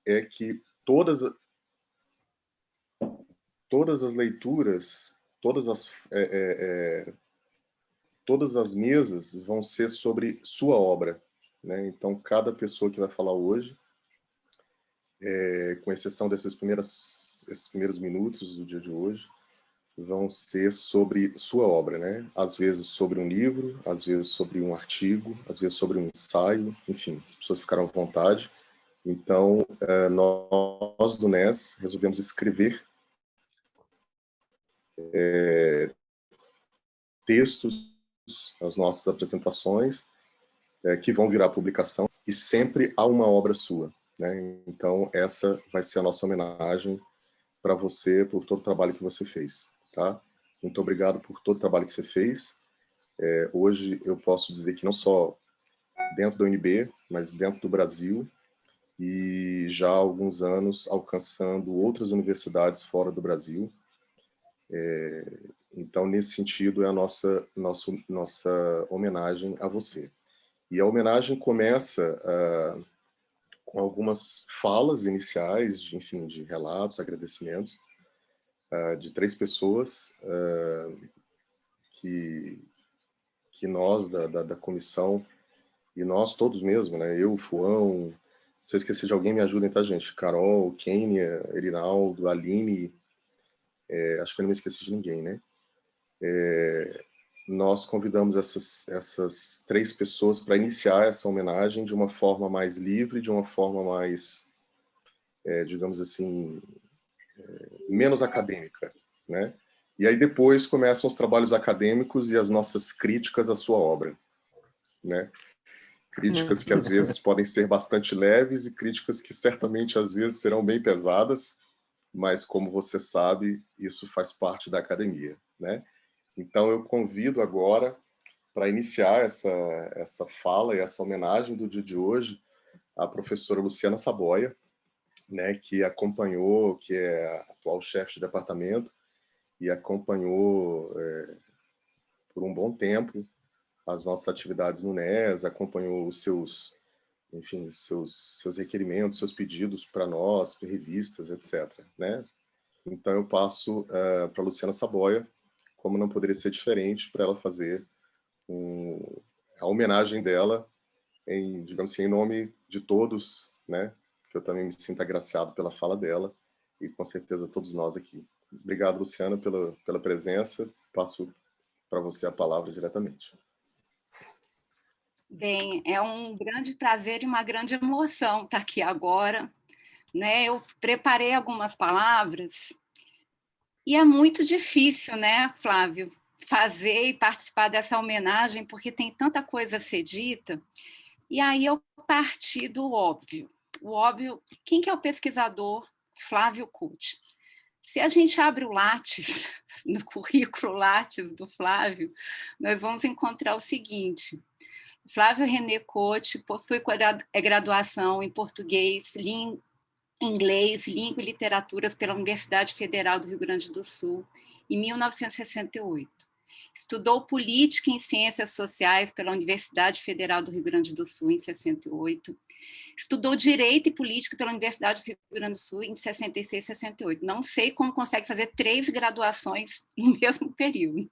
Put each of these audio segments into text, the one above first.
é que todas as leituras, todas as mesas vão ser sobre sua obra, né? Então, cada pessoa que vai falar hoje, com exceção esses primeiros minutos do dia de hoje, vão ser sobre sua obra, né? Às vezes sobre um livro, às vezes sobre um artigo, às vezes sobre um ensaio, enfim, as pessoas ficaram à vontade. Então, nós do NES resolvemos escrever textos, as nossas apresentações, que vão virar publicação, e sempre há uma obra sua, né? Então, essa vai ser a nossa homenagem para você, por todo o trabalho que você fez, tá? Muito obrigado por todo o trabalho que você fez. Hoje eu posso dizer que não só dentro da UNB, mas dentro do Brasil, e já há alguns anos alcançando outras universidades fora do Brasil. Então, nesse sentido, é a nossa homenagem a você. E a homenagem começa com algumas falas iniciais, enfim, de relatos, agradecimentos, de 3 pessoas que nós, da comissão, e nós todos mesmo, né? Eu, Fuão, se eu esquecer de alguém, me ajudem, tá, gente? Carol, Kênia, Erinaldo, Aline, acho que eu não me esqueci de ninguém, né? Nós convidamos essas 3 pessoas para iniciar essa homenagem de uma forma mais livre, de uma forma mais, digamos assim, menos acadêmica, né? E aí depois começam os trabalhos acadêmicos e as nossas críticas à sua obra, né? Críticas que às vezes podem ser bastante leves e críticas que certamente às vezes serão bem pesadas, mas como você sabe, isso faz parte da academia, né? Então eu convido agora, para iniciar essa fala e essa homenagem do dia de hoje, a professora Luciana Saboia, né, que acompanhou, que é a atual chefe de departamento, e acompanhou por um bom tempo as nossas atividades no NES, acompanhou os seus, enfim, seus requerimentos, seus pedidos para nós, para revistas, etc., né? Então eu passo para a Luciana Saboia, como não poderia ser diferente, para ela fazer a homenagem dela, digamos assim, em nome de todos, né? Que eu também me sinto agraciado pela fala dela, e com certeza todos nós aqui. Obrigado, Luciana, pela presença. Passo para você a palavra diretamente. Bem, é um grande prazer e uma grande emoção estar aqui agora, né? Eu preparei algumas palavras e é muito difícil, né, Flávio, fazer e participar dessa homenagem, porque tem tanta coisa a ser dita. E aí eu parti do óbvio. O óbvio, quem que é o pesquisador Flávio Kuth? Se a gente abre o Lattes, no currículo Lattes do Flávio, nós vamos encontrar o seguinte: Flávio René Kuth possui graduação em português, inglês, língua e literaturas pela Universidade Federal do Rio Grande do Sul, em 1968. Estudou política em ciências sociais pela Universidade Federal do Rio Grande do Sul, em 68. Estudou direito e política pela Universidade do Rio Grande do Sul, em 66 e 68. Não sei como consegue fazer 3 graduações no mesmo período.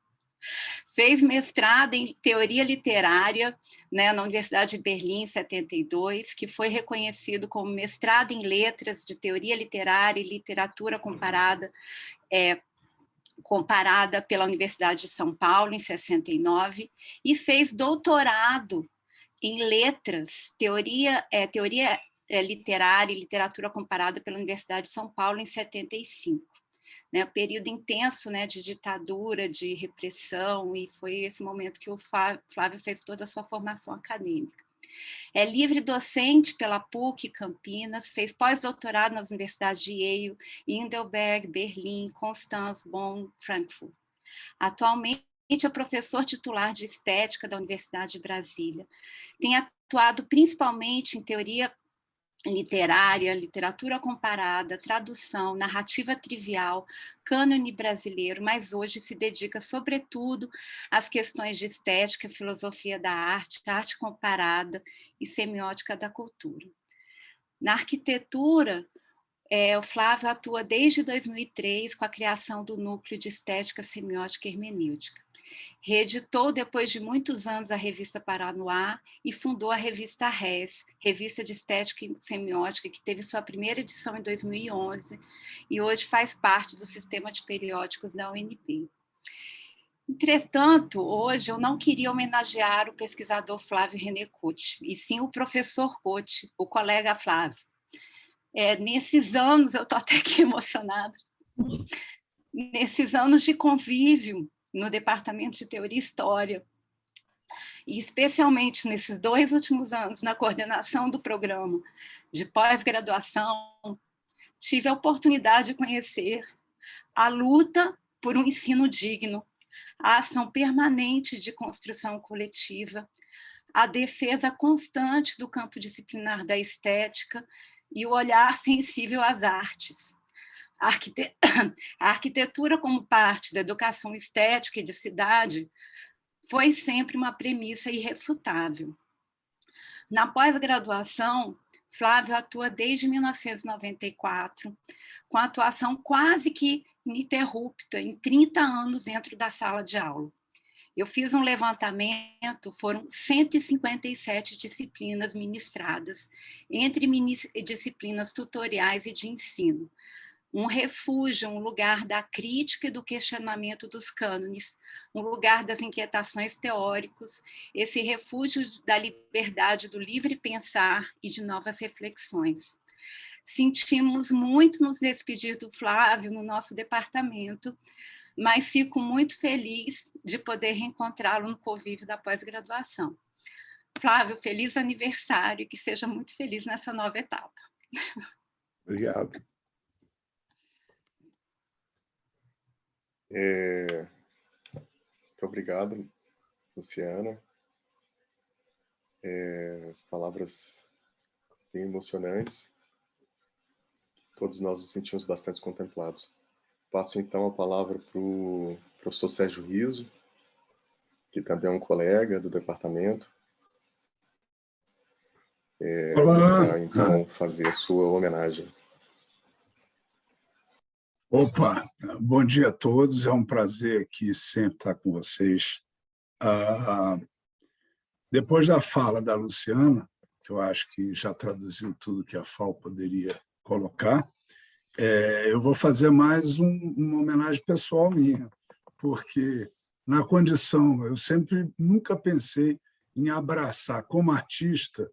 Fez mestrado em teoria literária, né, na Universidade de Berlim, em 72, que foi reconhecido como mestrado em letras de teoria literária e literatura comparada, comparada pela Universidade de São Paulo, em 69, e fez doutorado em letras, teoria literária e literatura comparada pela Universidade de São Paulo, em 75. Né, período intenso, né, de ditadura, de repressão, e foi esse momento que o Flávio fez toda a sua formação acadêmica. É livre docente pela PUC Campinas, fez pós-doutorado nas universidades de Yale, Heidelberg, Berlim, Constance, Bonn, Frankfurt. Atualmente é professor titular de estética da Universidade de Brasília. Tem atuado principalmente em teoria literária, literatura comparada, tradução, narrativa trivial, cânone brasileiro, mas hoje se dedica sobretudo às questões de estética, filosofia da arte, arte comparada e semiótica da cultura. Na arquitetura, o Flávio atua desde 2003 com a criação do Núcleo de Estética, Semiótica e Hermenêutica. Reeditou, depois de muitos anos, a revista Paranoá e fundou a revista RES, Revista de Estética e Semiótica, que teve sua primeira edição em 2011 e hoje faz parte do sistema de periódicos da UNB. Entretanto, hoje eu não queria homenagear o pesquisador Flávio René Cote, e sim o professor Cote, o colega Flávio. Nesses anos, eu estou até aqui emocionada, nesses anos de convívio no Departamento de Teoria e História, e especialmente nesses 2 últimos anos na coordenação do programa de pós-graduação, tive a oportunidade de conhecer a luta por um ensino digno, a ação permanente de construção coletiva, a defesa constante do campo disciplinar da estética e o olhar sensível às artes. A arquitetura como parte da educação estética e de cidade foi sempre uma premissa irrefutável. Na pós-graduação, Flávio atua desde 1994, com atuação quase que ininterrupta em 30 anos dentro da sala de aula. Eu fiz um levantamento, foram 157 disciplinas ministradas, entre disciplinas tutoriais e de ensino. Um refúgio, um lugar da crítica e do questionamento dos cânones, um lugar das inquietações teóricas, esse refúgio da liberdade do livre pensar e de novas reflexões. Sentimos muito nos despedir do Flávio no nosso departamento, mas fico muito feliz de poder reencontrá-lo no convívio da pós-graduação. Flávio, feliz aniversário e que seja muito feliz nessa nova etapa. Obrigado. Muito obrigado, Luciana. Palavras bem emocionantes. Todos nós nos sentimos bastante contemplados. Passo, então, a palavra para o professor Sérgio Riso, que também é um colega do departamento, para, então, fazer a sua homenagem. Opa, bom dia a todos, é um prazer aqui sempre estar com vocês. Depois da fala da Luciana, que eu acho que já traduziu tudo que a FAO poderia colocar, eu vou fazer mais uma homenagem pessoal minha, porque na condição, eu nunca pensei em abraçar como artista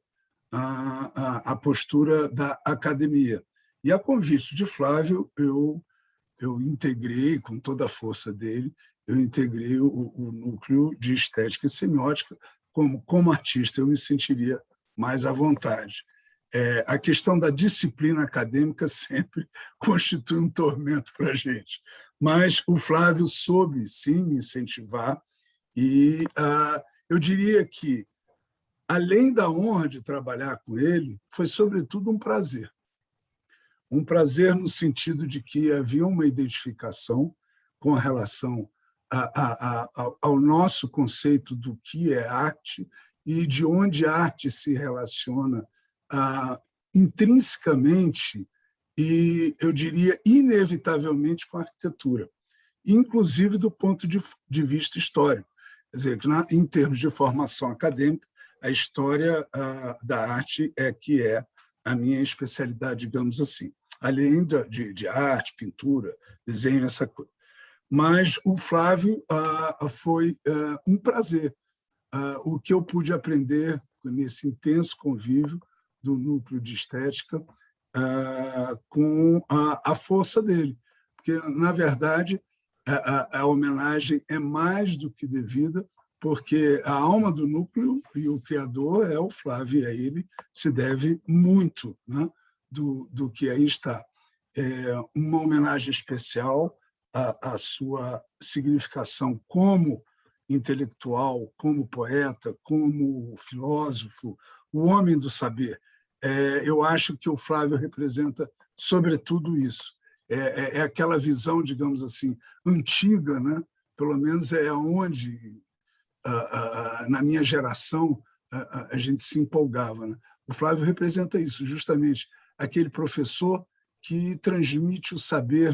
a postura da academia. E a convite de Flávio, eu integrei, com toda a força dele, eu integrei o núcleo de estética e semiótica, como artista eu me sentiria mais à vontade. A questão da disciplina acadêmica sempre constitui um tormento para a gente, mas o Flávio soube, sim, me incentivar, e eu diria que, além da honra de trabalhar com ele, foi, sobretudo, um prazer. Um prazer no sentido de que havia uma identificação com relação ao nosso conceito do que é arte e de onde a arte se relaciona intrinsecamente e, eu diria, inevitavelmente com a arquitetura, inclusive do ponto de vista histórico. Quer dizer, que em termos de formação acadêmica, a história da arte que é a minha especialidade, digamos assim, além de arte, pintura, desenho, essa coisa. Mas o Flávio foi um prazer. O que eu pude aprender nesse intenso convívio do núcleo de estética com a força dele. Porque, na verdade, a homenagem é mais do que devida, porque a alma do núcleo e o criador é o Flávio, e a ele se deve muito, né, do que aí está. Uma homenagem especial à sua significação como intelectual, como poeta, como filósofo, o homem do saber. Eu acho que o Flávio representa, sobretudo, isso. É aquela visão, digamos assim, antiga, né? Pelo menos é onde, na minha geração, a gente se empolgava, né? O Flávio representa isso, justamente, aquele professor que transmite o saber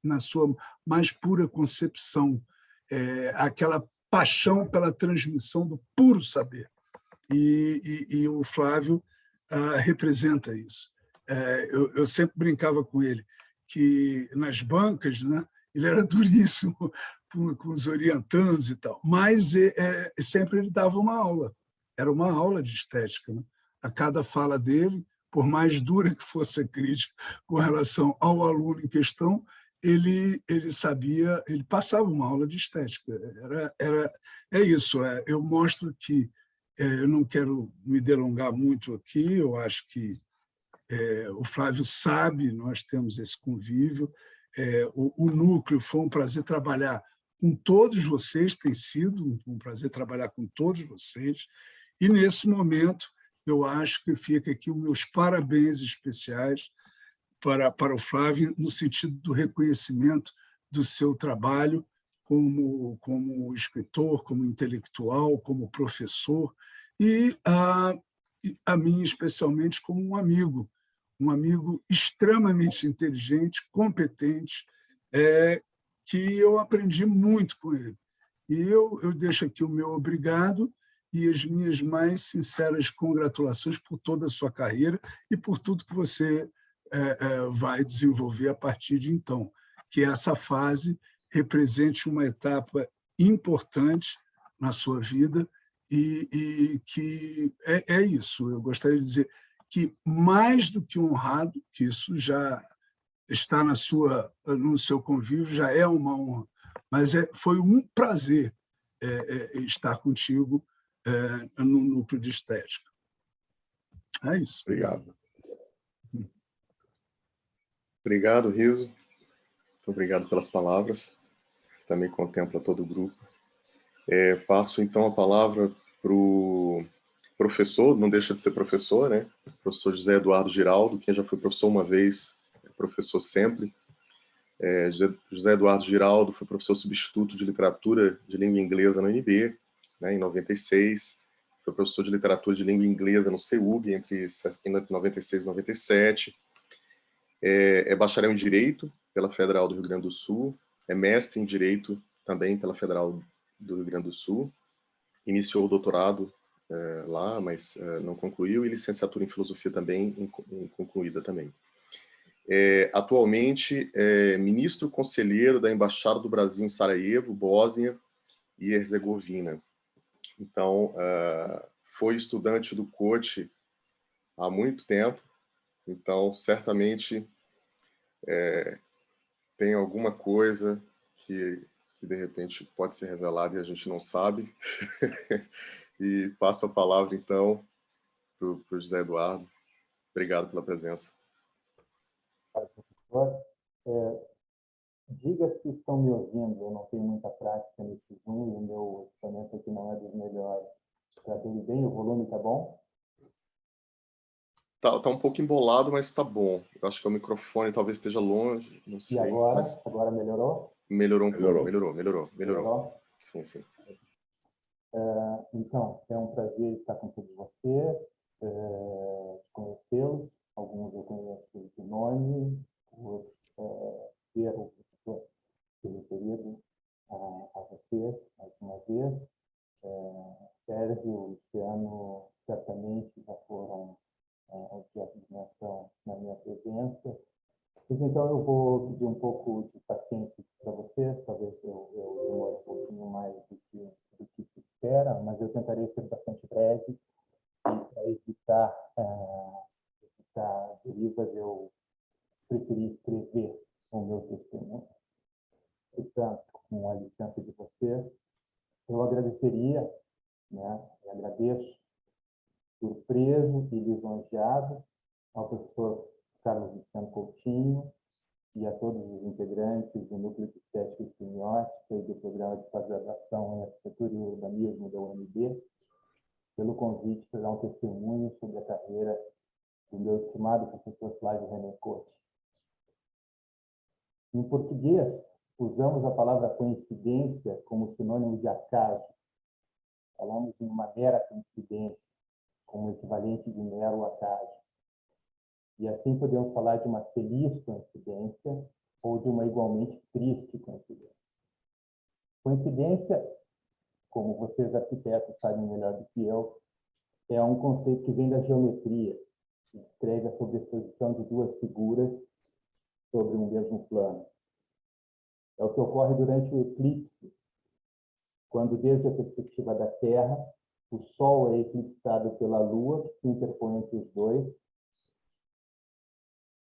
na sua mais pura concepção, aquela paixão pela transmissão do puro saber. E o Flávio representa isso. Eu sempre brincava com ele que, nas bancas, né, ele era duríssimo com os orientandos e tal, mas sempre ele dava uma aula. Era uma aula de estética, né? A cada fala dele, por mais dura que fosse a crítica com relação ao aluno em questão, ele sabia, ele passava uma aula de estética. É isso. Eu mostro que eu não quero me delongar muito aqui. Eu acho que o Flávio sabe, nós temos esse convívio. O núcleo foi um prazer trabalhar com todos vocês, tem sido um prazer trabalhar com todos vocês. E, nesse momento, eu acho que fica aqui os meus parabéns especiais para o Flávio, no sentido do reconhecimento do seu trabalho como escritor, como intelectual, como professor, e a mim, especialmente, como um amigo extremamente inteligente, competente, que eu aprendi muito com ele. E eu deixo aqui o meu obrigado e as minhas mais sinceras congratulações por toda a sua carreira e por tudo que você vai desenvolver a partir de então, que essa fase represente uma etapa importante na sua vida e que é isso. Eu gostaria de dizer que, mais do que honrado, que isso já está no seu convívio, já é uma honra, mas foi um prazer estar contigo no núcleo de estética. É isso. Obrigado. Obrigado, Riso. Muito obrigado pelas palavras. Também contempla todo o grupo. Passo, então, a palavra para o professor, não deixa de ser professor, né? Professor José Eduardo Giraldo, quem já foi professor uma vez, é professor sempre. José Eduardo Giraldo foi professor substituto de literatura de língua inglesa na UNB, né, em 96. Foi professor de literatura de língua inglesa no CEUB, entre 96 e 97. É bacharel em Direito pela Federal do Rio Grande do Sul. É mestre em Direito também pela Federal do Rio Grande do Sul. Iniciou o doutorado lá, mas não concluiu, e licenciatura em Filosofia também, concluída também. Atualmente é ministro conselheiro da Embaixada do Brasil em Sarajevo, Bósnia e Herzegovina. Então, foi estudante do COTE há muito tempo, então, certamente, tem alguma coisa que, de repente, pode ser revelada e a gente não sabe. E passo a palavra, então, para o José Eduardo. Obrigado pela presença. Professor, diga se estão me ouvindo. Eu não tenho muita prática nesse Zoom e o meu equipamento aqui não é dos melhores. Está tudo bem? O volume está bom? Tá um pouco embolado, mas está bom. Eu acho que o microfone talvez esteja longe, não sei. E agora? Mas... Agora melhorou? Melhorou um pouco, melhorou. Sim. Então, é um prazer estar com todos vocês, conhecê-los. Alguns eu conheço de nome, por ter o professor se referido a vocês mais uma vez. Sérgio e Luciano certamente já foram objeto de menção na minha presença. Então, eu vou pedir um pouco de paciência para vocês, talvez eu demore um pouquinho mais do que se espera, mas eu tentarei ser bastante breve e, para evitar derivas, eu preferi escrever o meu testemunho. Portanto, com a licença de vocês, eu agradeceria, né, e agradeço, surpreso e lisonjeado ao professor Carlos Luciano Coutinho e a todos os integrantes do Núcleo de Estética e Semiótica e do Programa de Pós-Graduação em Arquitetura e Urbanismo da UNB, pelo convite para dar um testemunho sobre a carreira do meu estimado professor Flávio René Couto. Em português, usamos a palavra coincidência como sinônimo de acaso. Falamos em uma mera coincidência, como equivalente de mero acaso. E assim podemos falar de uma feliz coincidência ou de uma igualmente triste coincidência. Coincidência, como vocês arquitetos sabem melhor do que eu, é um conceito que vem da geometria, que descreve a sobreposição de duas figuras sobre um mesmo plano. É o que ocorre durante o eclipse, quando, desde a perspectiva da Terra, o Sol é eclipsado pela Lua, que se interpõe entre os dois,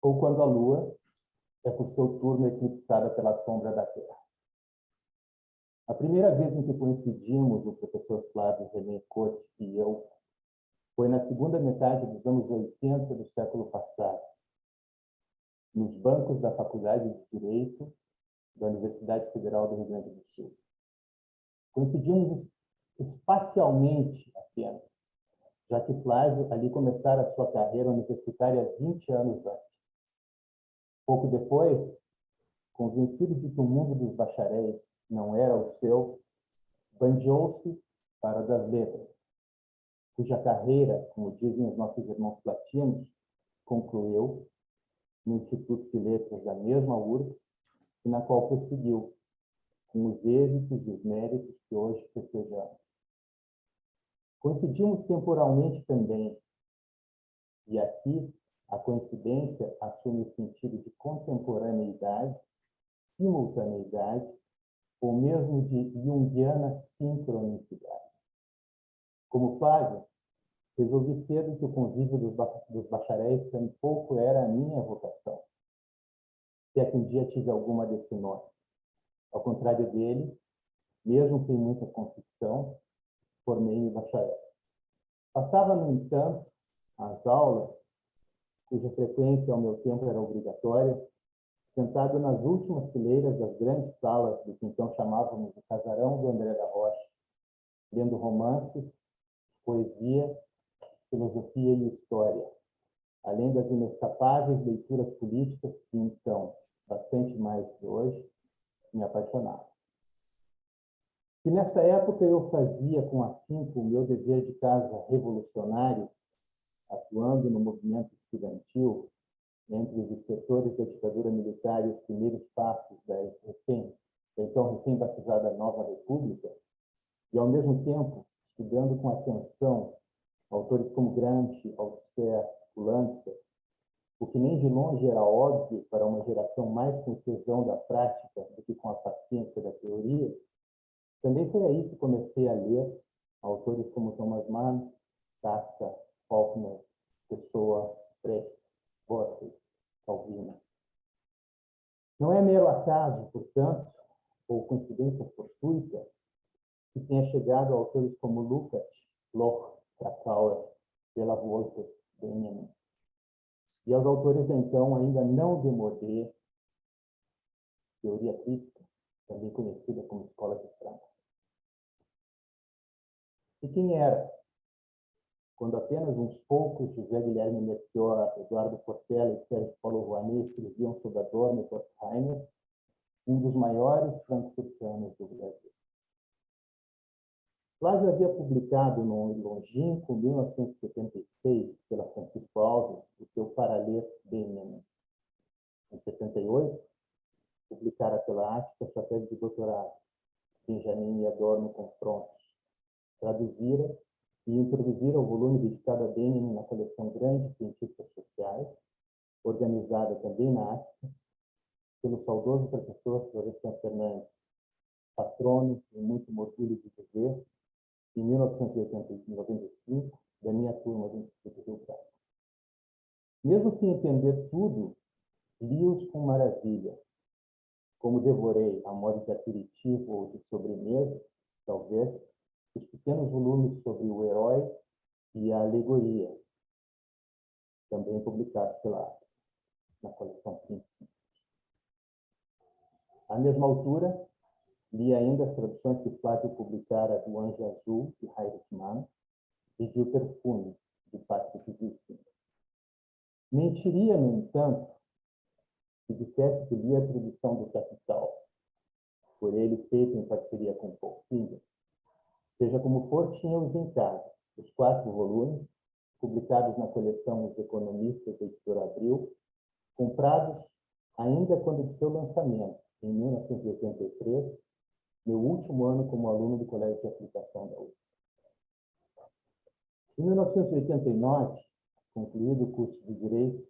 ou quando a Lua é, por seu turno, eclipsada pela sombra da Terra. A primeira vez em que coincidimos, o professor Flávio René Cote e eu, foi na segunda metade dos anos 80 do século passado, nos bancos da Faculdade de Direito da Universidade Federal do Rio Grande do Sul. Coincidimos espacialmente apenas, já que Flávio ali começara a sua carreira universitária 20 anos antes. Pouco depois, convencido de que o mundo dos bacharéis não era o seu, bandeou-se para o das letras, cuja carreira, como dizem os nossos irmãos latinos, concluiu no Instituto de Letras da mesma URGS, e na qual prosseguiu, com os êxitos e os méritos que hoje festejamos. Coincidimos temporalmente também, e aqui a coincidência assume o sentido de contemporaneidade, simultaneidade, ou mesmo de junguiana sincronicidade. Como Flávio, resolvi cedo que o convívio dos bacharéis tampouco era a minha vocação, se é que um dia tive alguma desse nome. Ao contrário dele, mesmo sem muita convicção, formei-me bacharel. Passava, no entanto, as aulas, cuja frequência ao meu tempo era obrigatória, sentado nas últimas fileiras das grandes salas do que então chamávamos de Casarão do André da Rocha, lendo romances, poesia, filosofia e história, além das inescapáveis leituras políticas que então, bastante mais que hoje, me apaixonavam. E nessa época eu fazia com afinco o meu dever de casa revolucionário, atuando no movimento estudantil entre os inspetores da ditadura militar e os primeiros passos da então recém-batizada Nova República, e ao mesmo tempo estudando com atenção autores como Gramsci, Althusser, Langston, o que nem de longe era óbvio para uma geração mais com tesão da prática do que com a paciência da teoria, também foi aí que comecei a ler autores como Thomas Mann, Kafka, Faulkner, Pessoa, Brecht, Borges, Calvino. Não é mero acaso, portanto, ou coincidência fortuita, que tenha chegado a autores como Lukács, Bloch, Krakauer, Bela Volta, Benjamin. E aos autores, então, ainda não demodé, teoria crítica, também conhecida como Escola de Frankfurt. E quem era? Quando apenas uns poucos, José Guilherme Melchior, Eduardo Portela e Sérgio Paulo Rouanet escreviam sobre Adorno e Horkheimer, um dos maiores frankfurtianos do Brasil. Flávio havia publicado no longínquo 1976, pela Francisco Alves, o seu Paralelo Benjamin. Em 78, publicara pela Ática sua tese de doutorado, Benjamin e Adorno Confrontos. Traduzira e introduzira o volume dedicado a Benjamin na coleção Grande de Cientistas Sociais, organizada também na Ática, pelo saudoso professor Florestan Fernandes, patrono e muito orgulho de dizer, em 1995, da minha turma do Instituto Rio Branco. Mesmo sem entender tudo, li-os com maravilha, como devorei, a modo de aperitivo ou de sobremesa, talvez, os pequenos volumes sobre o herói e a alegoria, também publicados pela Ática, na coleção Príncipe. À mesma altura, li ainda as traduções que Flávio publicara do Anjo Azul, de Heinrich Mann, e de O Perfume, de Patrick Wissing. Mentiria, no entanto, se dissesse que li a tradução do Capital, por ele feito em parceria com Paul Singer. Seja como for, tinha-os em casa, os 4 volumes, publicados na coleção Os Economistas, da Editora Abril, comprados ainda quando de seu lançamento, em 1983, meu último ano como aluno do Colégio de Aplicação da USP. Em 1989, concluído o curso de Direito,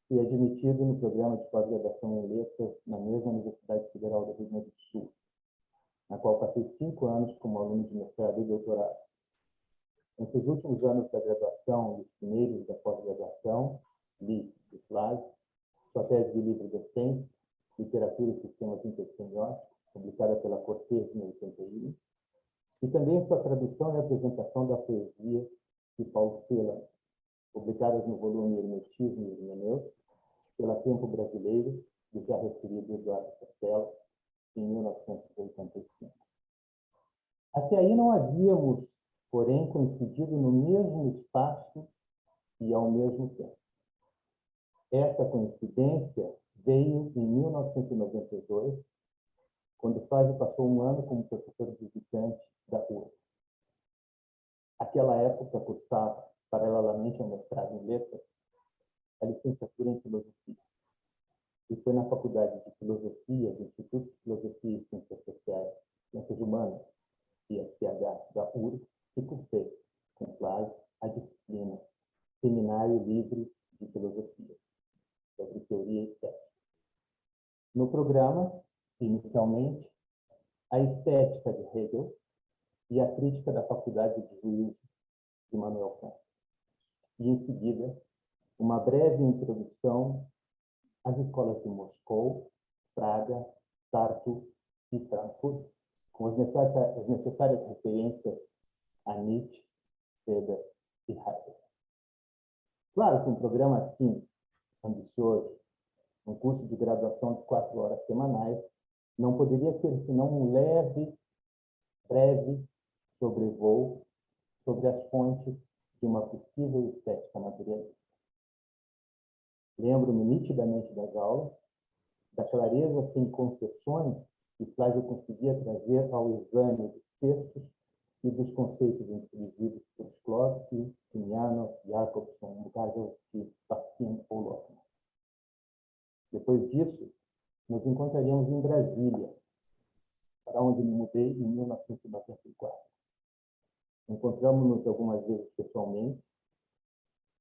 fui admitido no programa de pós-graduação em Letras na mesma Universidade Federal do Rio Grande do Sul, na qual passei 5 anos como aluno de mestrado e doutorado. Entre os últimos anos da graduação e os primeiros da pós-graduação, li de Flávio sua tese de livre docência, Literatura e Sistemas Intersemióticos, publicada pela Cortez em 81, e também sua tradução e apresentação da poesia de Paulo Celan, publicadas no volume Hermetismo e Hermenêutica, pela Tempo Brasileiro, do já referido Eduardo Castelo, em 1985. Até aí não havíamos, porém, coincidido no mesmo espaço e ao mesmo tempo. Essa coincidência veio em 1992, quando Flávio passou um ano como professor visitante da URGS. Naquela época, cursava, paralelamente ao mestrado em Letras, a licenciatura em Filosofia. E foi na Faculdade de Filosofia do Instituto de Filosofia e Ciências Sociais, Ciências Humanas, IFCH, da URGS, que cursei, com Flávio, a disciplina Seminário Livre de Filosofia, sobre teoria e estética. No programa, inicialmente, a estética de Hegel e a crítica da Faculdade de Juízo de Manuel Kant. E, em seguida, uma breve introdução às escolas de Moscou, Praga, Tartu e Frankfurt, com as necessárias referências a Nietzsche, Weber e Heidegger. Claro que um programa assim, ambicioso, um curso de graduação de 4 horas semanais, não poderia ser senão um leve, breve sobrevoo sobre as fontes de uma possível estética materialista. Lembro-me nitidamente das aulas, da clareza sem concessões que Flávio conseguia trazer ao exame dos textos e dos conceitos introduzidos por Shklovsky, Simianov, Jacobson, Bukharovsky, Bakhtin ou Lotman. Depois disso, nos encontraríamos em Brasília, para onde me mudei em 1994. Encontramos-nos algumas vezes pessoalmente,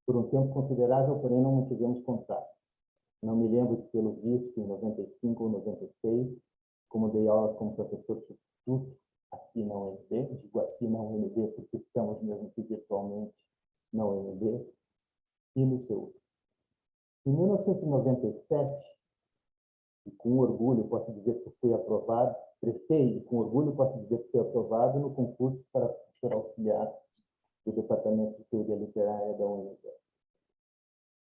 por um tempo considerável, porém não mantivemos contato. Não me lembro de tê-lo visto em 95 ou 96, como dei aulas como professor substituto aqui na UNB, digo aqui na UNB porque estamos mesmo que virtualmente na UNB, e no seu. Em 1997, e com orgulho posso dizer que fui aprovado, prestei e com orgulho posso dizer que fui aprovado no concurso para professor auxiliar do Departamento de Teoria Literária da UNB.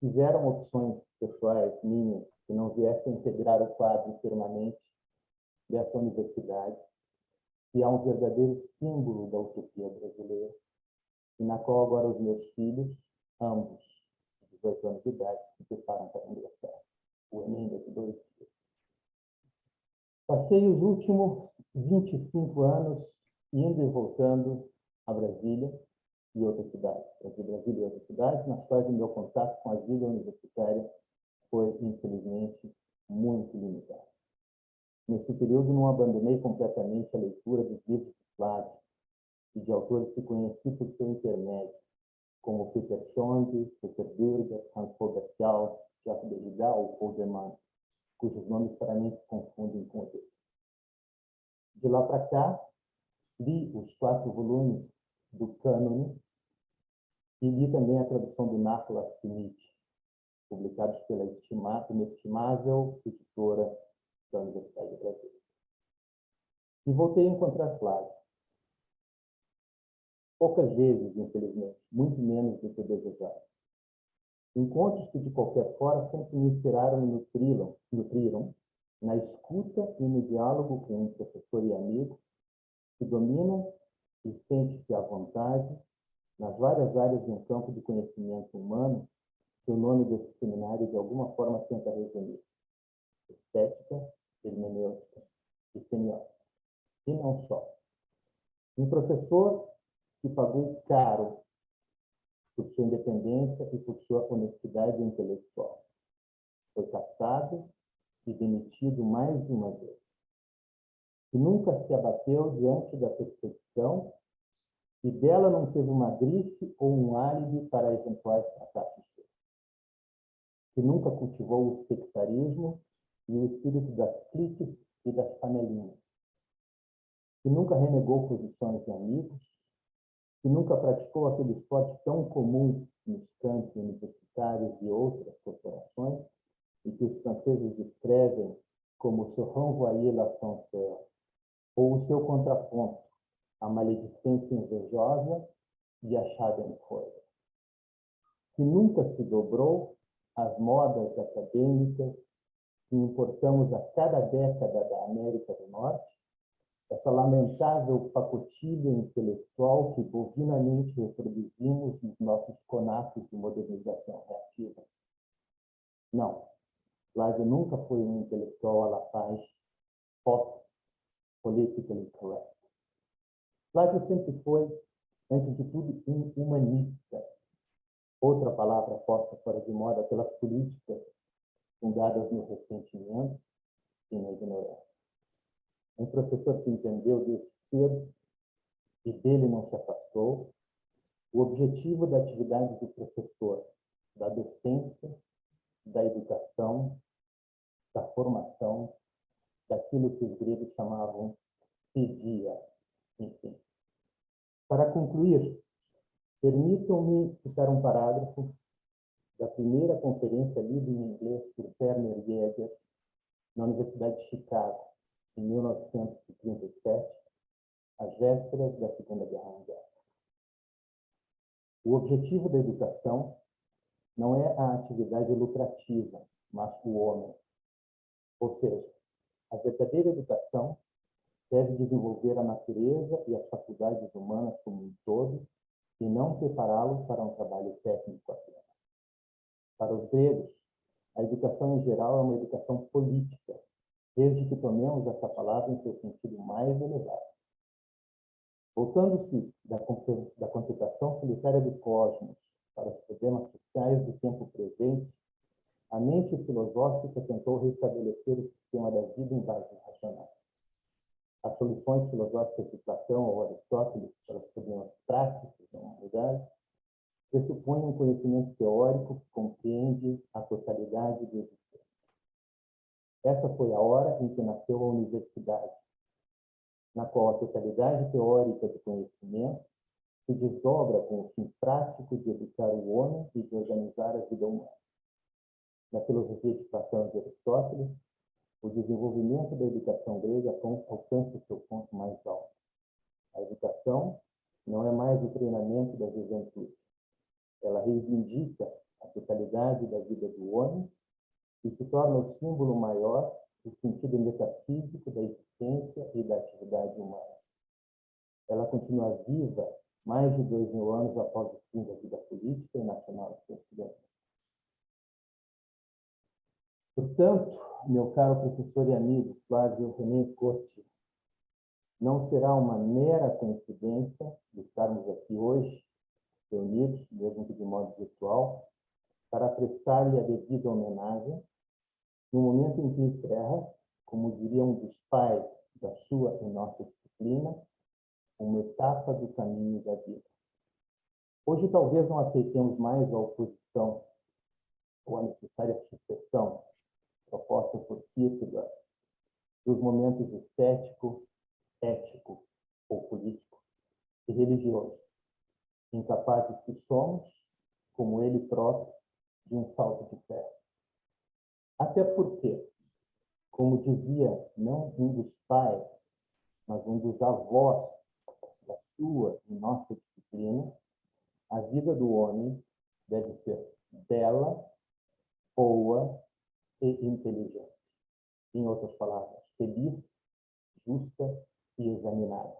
Fizeram opções pessoais minhas que não viessem integrar o quadro permanente dessa universidade, que é um verdadeiro símbolo da utopia brasileira, e na qual agora os meus filhos, ambos de 18 anos de idade, se preparam para ingressar. O Enem daqui 2 dias. Passei os últimos 25 anos indo e voltando a Brasília e outras cidades, entre Brasília e outras cidades, nas quais o meu contato com a vida universitária foi, infelizmente, muito limitado. Nesse período, não abandonei completamente a leitura dos livros de Flávio e de autores que conheci por seu intermédio, como Peter Schonde, Peter Bürger, Hans Robert Gauss, Jacques Derrida ou Paul de Man, cujos nomes para mim se confundem com eles. De lá para cá, li os 4 volumes do Cânone e li também a tradução do Nápoles de Nietzsche, publicados pela inestimável editora da Universidade de Brasília. E voltei a encontrar Flávio. Poucas vezes, infelizmente, muito menos do que desejava. Encontros que, de qualquer forma, sempre me inspiraram e nutriram na escuta e no diálogo com um professor e amigo que domina e sente-se à vontade nas várias áreas de um campo de conhecimento humano que o nome desse seminário, de alguma forma, tenta resumir: estética, hermenêutica e semiótica. E não só. Um professor que pagou caro por sua independência e por sua honestidade intelectual. Foi cassado e demitido mais de uma vez. E nunca se abateu diante da perseguição e dela não teve uma grife ou um álibi para eventuais fracassos. Que nunca cultivou o sectarismo e o espírito das cliques e das panelinhas. Que nunca renegou posições de amigos, que nunca praticou aquele esporte tão comum nos campos universitários e outras corporações, e que os franceses descrevem como se renvoyer l'ascenseur, ou o seu contraponto, a maledicência invejosa e a schadenfreude. Que nunca se dobrou às modas acadêmicas que importamos a cada década da América do Norte, essa lamentável pacotilha intelectual que bovinamente reproduzimos nos nossos conatos de modernização reativa. Não, Flávio nunca foi um intelectual à la paz, pop, politically correct. Flávio sempre foi, antes de tudo, um humanista. Outra palavra posta fora de moda pelas políticas fundadas no ressentimento e na ignorância. Um professor que entendeu desde cedo e dele não se afastou o objetivo da atividade do professor, da docência, da educação, da formação, daquilo que os gregos chamavam pedia, enfim. Para concluir, permitam-me citar um parágrafo da primeira conferência lida em inglês por Werner Jaeger na Universidade de Chicago, em 1937, às vésperas da Segunda Guerra Mundial. O objetivo da educação não é a atividade lucrativa, mas o homem. Ou seja, a verdadeira educação deve desenvolver a natureza e as faculdades humanas como um todo e não prepará-lo para um trabalho técnico apenas. Para os gregos, a educação em geral é uma educação política, desde que tomemos essa palavra em seu sentido mais elevado. Voltando-se da contemplação solitária do cosmos para os problemas sociais do tempo presente, a mente filosófica tentou restabelecer o sistema da vida em bases racionais. As soluções filosóficas de Platão ou Aristóteles para os problemas práticos da humanidade pressupõem um conhecimento teórico que compreende a totalidade do existente. Essa foi a hora em que nasceu a universidade, na qual a totalidade teórica do conhecimento se desdobra com o fim prático de educar o homem e de organizar a vida humana. Na filosofia de Platão e de Aristóteles, o desenvolvimento da educação grega alcança o seu ponto mais alto. A educação não é mais o treinamento da juventude. Ela reivindica a totalidade da vida do homem e se torna o símbolo maior do sentido metafísico da existência e da atividade humana. Ela continua viva mais de 2000 anos após o fim da vida política e nacional do Ocidente. Portanto, meu caro professor e amigo Flávio René Corti, não será uma mera coincidência de estarmos aqui hoje, reunidos, mesmo que de modo virtual, para prestar-lhe a devida homenagem, no momento em que encerra, como diria um dos pais da sua e nossa disciplina, uma etapa do caminho da vida. Hoje talvez não aceitemos mais a oposição ou a necessária sucessão proposta por Kierkegaard dos momentos estético, ético ou político e religioso, incapazes que somos, como ele próprio, de um salto de fé. Até porque, como dizia não um dos pais, mas um dos avós da sua e nossa disciplina, a vida do homem deve ser bela, boa e inteligente. Em outras palavras, feliz, justa e examinada.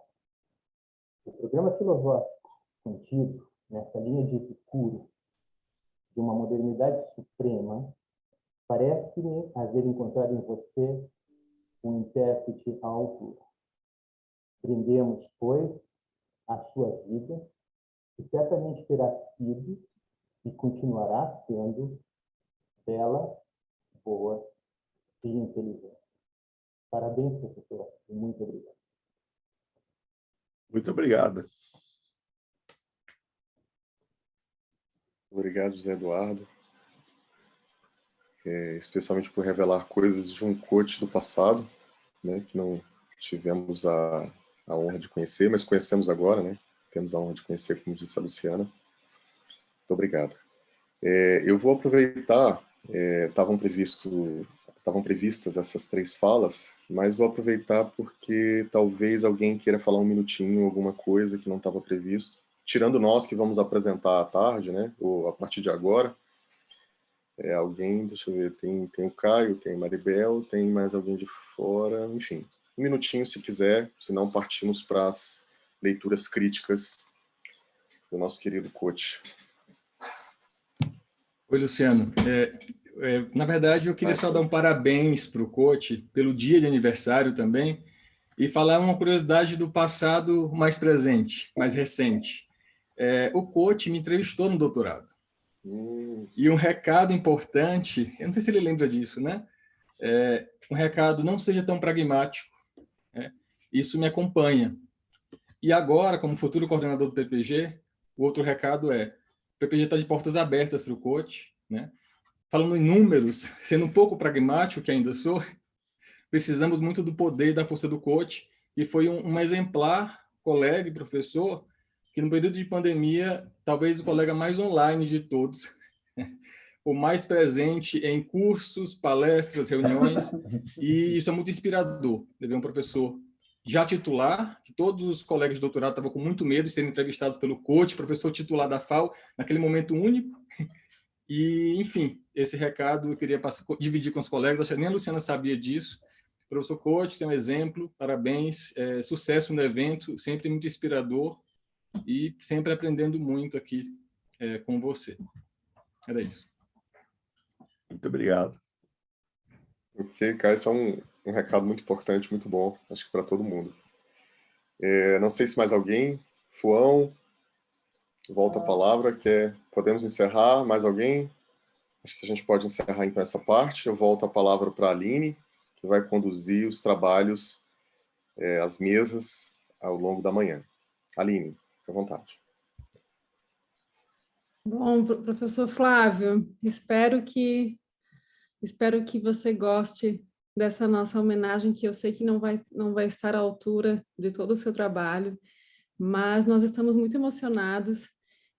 O programa filosófico contido nessa linha de Epicuro, de uma modernidade suprema, parece-me haver encontrado em você um intérprete à altura. Brindemos, pois, a sua vida e certamente terá sido e continuará sendo bela, boa e inteligente. Parabéns, professora, e muito obrigado. Muito obrigado. Obrigado, José Eduardo. Especialmente por revelar coisas de um coach do passado, né, que não tivemos a honra de conhecer, mas conhecemos agora, né? Temos a honra de conhecer, como disse a Luciana. Muito obrigado. Eu vou aproveitar, estavam previstas essas 3 falas, mas vou aproveitar porque talvez alguém queira falar um minutinho, alguma coisa que não estava previsto, tirando nós que vamos apresentar à tarde, né, ou a partir de agora. Alguém, deixa eu ver, tem o Caio, tem Maribel, tem mais alguém de fora, enfim, um minutinho se quiser, senão partimos para as leituras críticas do nosso querido coach. Oi, Luciano. Na verdade, eu queria só dar um parabéns para o coach pelo dia de aniversário também e falar uma curiosidade do passado mais presente, mais recente. O coach me entrevistou no doutorado. E um recado importante, eu não sei se ele lembra disso, né? Um recado, não seja tão pragmático. Isso me acompanha. E agora, como futuro coordenador do PPG, o outro recado o PPG está de portas abertas para o coach, né? Falando em números, sendo um pouco pragmático, que ainda sou, precisamos muito do poder e da força do coach, e foi um exemplar colega e professor que, no período de pandemia, talvez o colega mais online de todos, o mais presente em cursos, palestras, reuniões, e isso é muito inspirador. Ele é um professor já titular, que todos os colegas de doutorado estavam com muito medo de serem entrevistados pelo coach, professor titular da FAO, naquele momento único. E, enfim, esse recado eu queria dividir com os colegas, acho que nem a Luciana sabia disso. Professor coach, você é um exemplo, parabéns, sucesso no evento, sempre muito inspirador e sempre aprendendo muito aqui com você. Era isso. Muito obrigado. Ok, Caio, esse é um recado muito importante, muito bom, acho que para todo mundo. Não sei se mais alguém, Fuão, volta a palavra, podemos encerrar, mais alguém? Acho que a gente pode encerrar então essa parte, eu volto a palavra para a Aline, que vai conduzir os trabalhos, as mesas, ao longo da manhã. Aline, fique à vontade. Bom, professor Flávio, espero que você goste dessa nossa homenagem, que eu sei que não vai estar à altura de todo o seu trabalho, mas nós estamos muito emocionados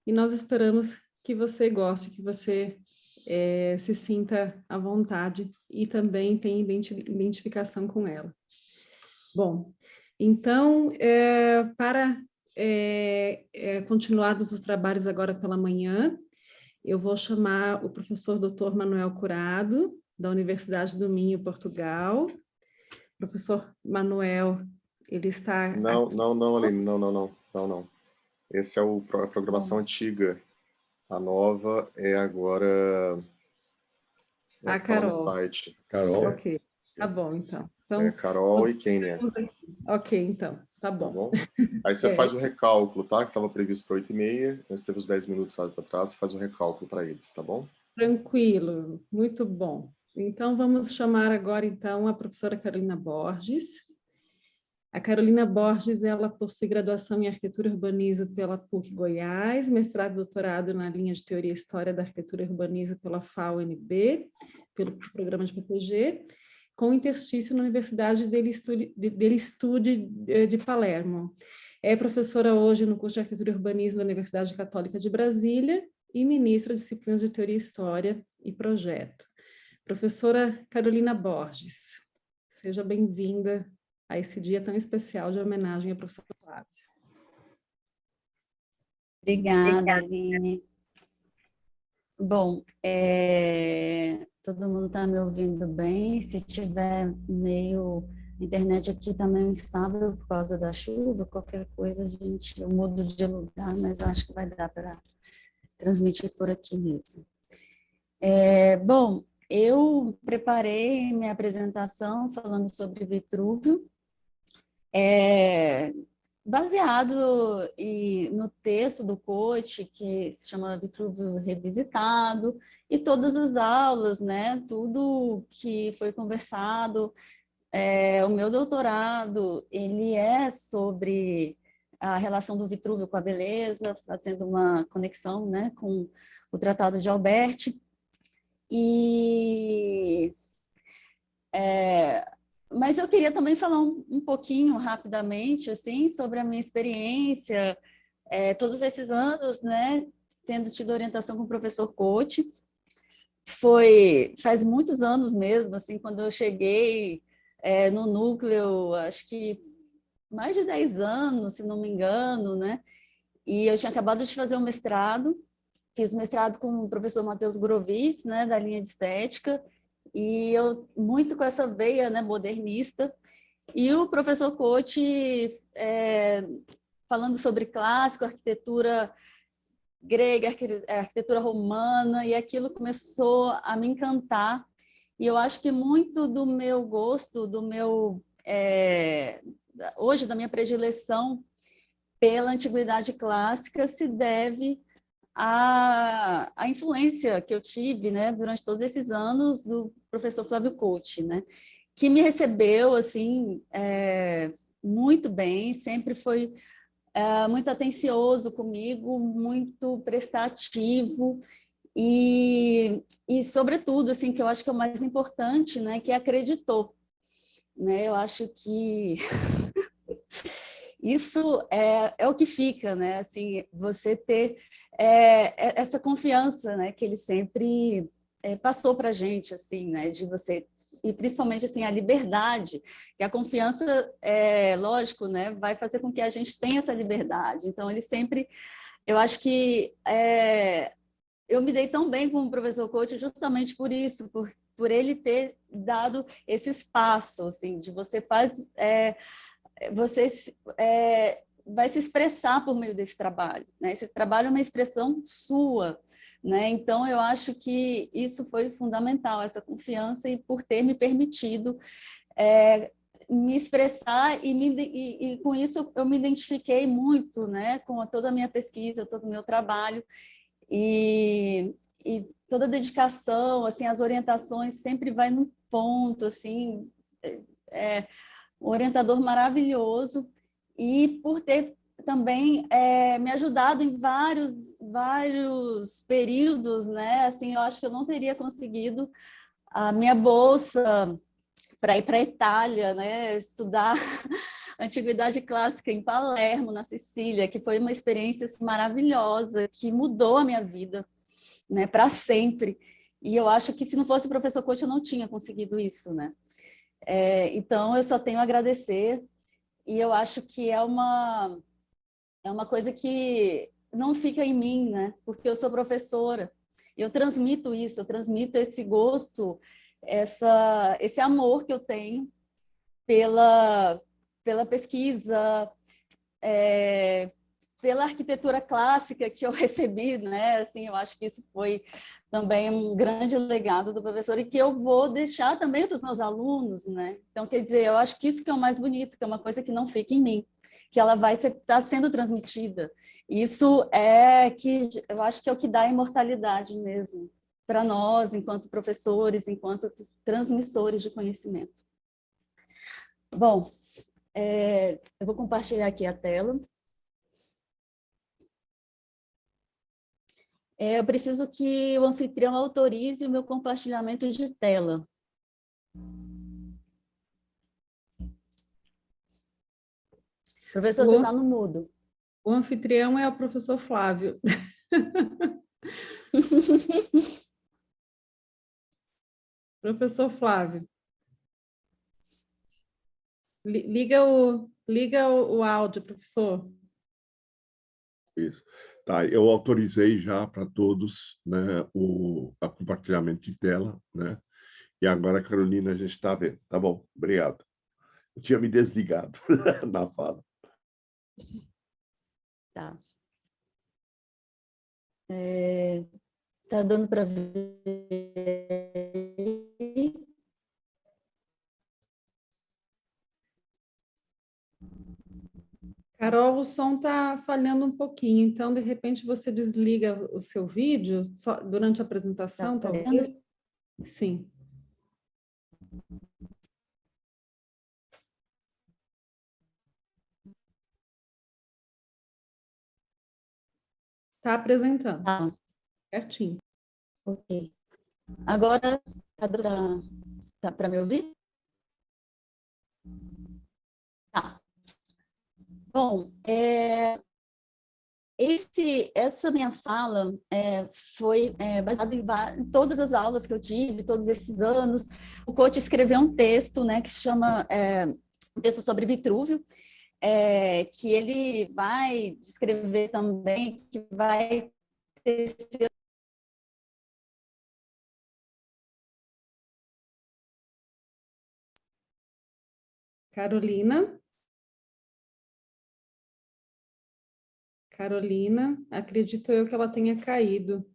e nós esperamos que você goste, que você se sinta à vontade e também tenha identificação com ela. Bom, então, para continuarmos os trabalhos agora pela manhã, eu vou chamar o professor Dr. Manuel Curado, da Universidade do Minho, Portugal. Professor Manuel, ele está... Não, Aline, não. Esse é a programação antiga. A nova é agora... A Carol. No site. Carol. Ok, tá bom, então. Carol e Kênia. Ok, então, tá bom. Tá bom? Aí você faz o recálculo, tá? Que estava previsto para 8h30, nós temos 10 minutos atrás, você faz o recálculo para eles, tá bom? Tranquilo, muito bom. Então, vamos chamar agora, então, a professora Carolina Borges. A Carolina Borges, ela possui graduação em Arquitetura e Urbanismo pela PUC Goiás, mestrado e doutorado na linha de Teoria e História da Arquitetura e Urbanismo pela FAO-NB, pelo programa de PPG, com interstício na Universidade degli Studi de Palermo. É professora hoje no curso de Arquitetura e Urbanismo da Universidade Católica de Brasília e ministra de disciplinas de Teoria e História e Projeto. Professora Carolina Borges, seja bem-vinda a esse dia tão especial de homenagem ao professor Flávio. Obrigada, Aline. Bom, todo mundo está me ouvindo bem? Se tiver meio... A internet aqui está meio instável por causa da chuva, qualquer coisa eu mudo de lugar, mas acho que vai dar para transmitir por aqui mesmo. Bom, eu preparei minha apresentação falando sobre Vitrúvio. baseado no texto do Coach, que se chama Vitruvio Revisitado, e todas as aulas, né? Tudo que foi conversado. O meu doutorado, ele é sobre a relação do Vitruvio com a beleza, fazendo uma conexão, né, com o Tratado de Alberti. Mas eu queria também falar um pouquinho, rapidamente, assim, sobre a minha experiência, todos esses anos, né, tendo tido orientação com o professor Coach. Faz muitos anos mesmo, assim, quando eu cheguei no núcleo, acho que mais de 10 anos, se não me engano, né? E eu tinha acabado de fazer um mestrado, fiz mestrado com o professor Matheus Gurovitz, né, da linha de estética, e eu muito com essa veia, né, modernista, e o professor Coach falando sobre clássico, arquitetura grega, arquitetura romana, e aquilo começou a me encantar. E eu acho que muito do meu gosto, hoje, da minha predileção pela antiguidade clássica, se deve à influência que eu tive, né, durante todos esses anos do professor Flávio Coach, né, que me recebeu assim muito bem, sempre foi muito atencioso comigo, muito prestativo e sobretudo, assim, que eu acho que é o mais importante, né, que acreditou, né? Eu acho que isso é o que fica, né? Assim, você ter essa confiança, né, que ele sempre passou para a gente, assim, né, de você, e principalmente assim a liberdade, que a confiança, lógico, né, vai fazer com que a gente tenha essa liberdade. Então ele sempre, eu acho que eu me dei tão bem com o professor Coach justamente por isso, por ele ter dado esse espaço, assim, de você vai se expressar por meio desse trabalho, né? Esse trabalho é uma expressão sua, né? Então eu acho que isso foi fundamental, essa confiança, e por ter me permitido me expressar, e com isso eu me identifiquei muito, né, com toda a minha pesquisa, todo o meu trabalho, e toda a dedicação, assim, as orientações sempre vai no ponto, assim, um orientador maravilhoso, e por ter também me ajudado em vários períodos, né? Assim, eu acho que eu não teria conseguido a minha bolsa para ir para a Itália, né? Estudar Antiguidade Clássica em Palermo, na Sicília, que foi uma experiência assim, maravilhosa, que mudou a minha vida, né? Para sempre. E eu acho que se não fosse o professor Coach, eu não tinha conseguido isso, né? Então, eu só tenho a agradecer, e eu acho que é uma coisa que não fica em mim, né? Porque eu sou professora, eu transmito isso, eu transmito esse gosto, esse amor que eu tenho pela pesquisa, pela arquitetura clássica que eu recebi, né? Assim, eu acho que isso foi também um grande legado do professor, e que eu vou deixar também para os meus alunos, né? Então, quer dizer, eu acho que isso que é o mais bonito, que é uma coisa que não fica em mim, que ela vai estar sendo transmitida. Isso que eu acho que é o que dá a imortalidade mesmo para nós, enquanto professores, enquanto transmissores de conhecimento. Bom, eu vou compartilhar aqui a tela. Eu preciso que o anfitrião autorize o meu compartilhamento de tela. Professor, você está no mudo. O anfitrião é o professor Flávio. Professor Flávio. Liga o áudio, professor. Isso. Tá, eu autorizei já para todos, né, o compartilhamento de tela, né? E agora, Carolina, a gente está vendo. Tá bom, obrigado. Eu tinha me desligado na fala. Tá. Tá dando para ver? Carol, o som está falhando um pouquinho, então, de repente, você desliga o seu vídeo só durante a apresentação, Tá talvez? vendo? Sim. Está apresentando. Tá, Certinho. ok. Agora, tá para me ouvir? Tá. Bom, essa minha fala foi baseada em todas as aulas que eu tive, todos esses anos. O coach escreveu um texto, né, que se chama um texto sobre Vitrúvio, que ele vai descrever também, que vai tecer. Carolina? Carolina, acredito eu que ela tenha caído.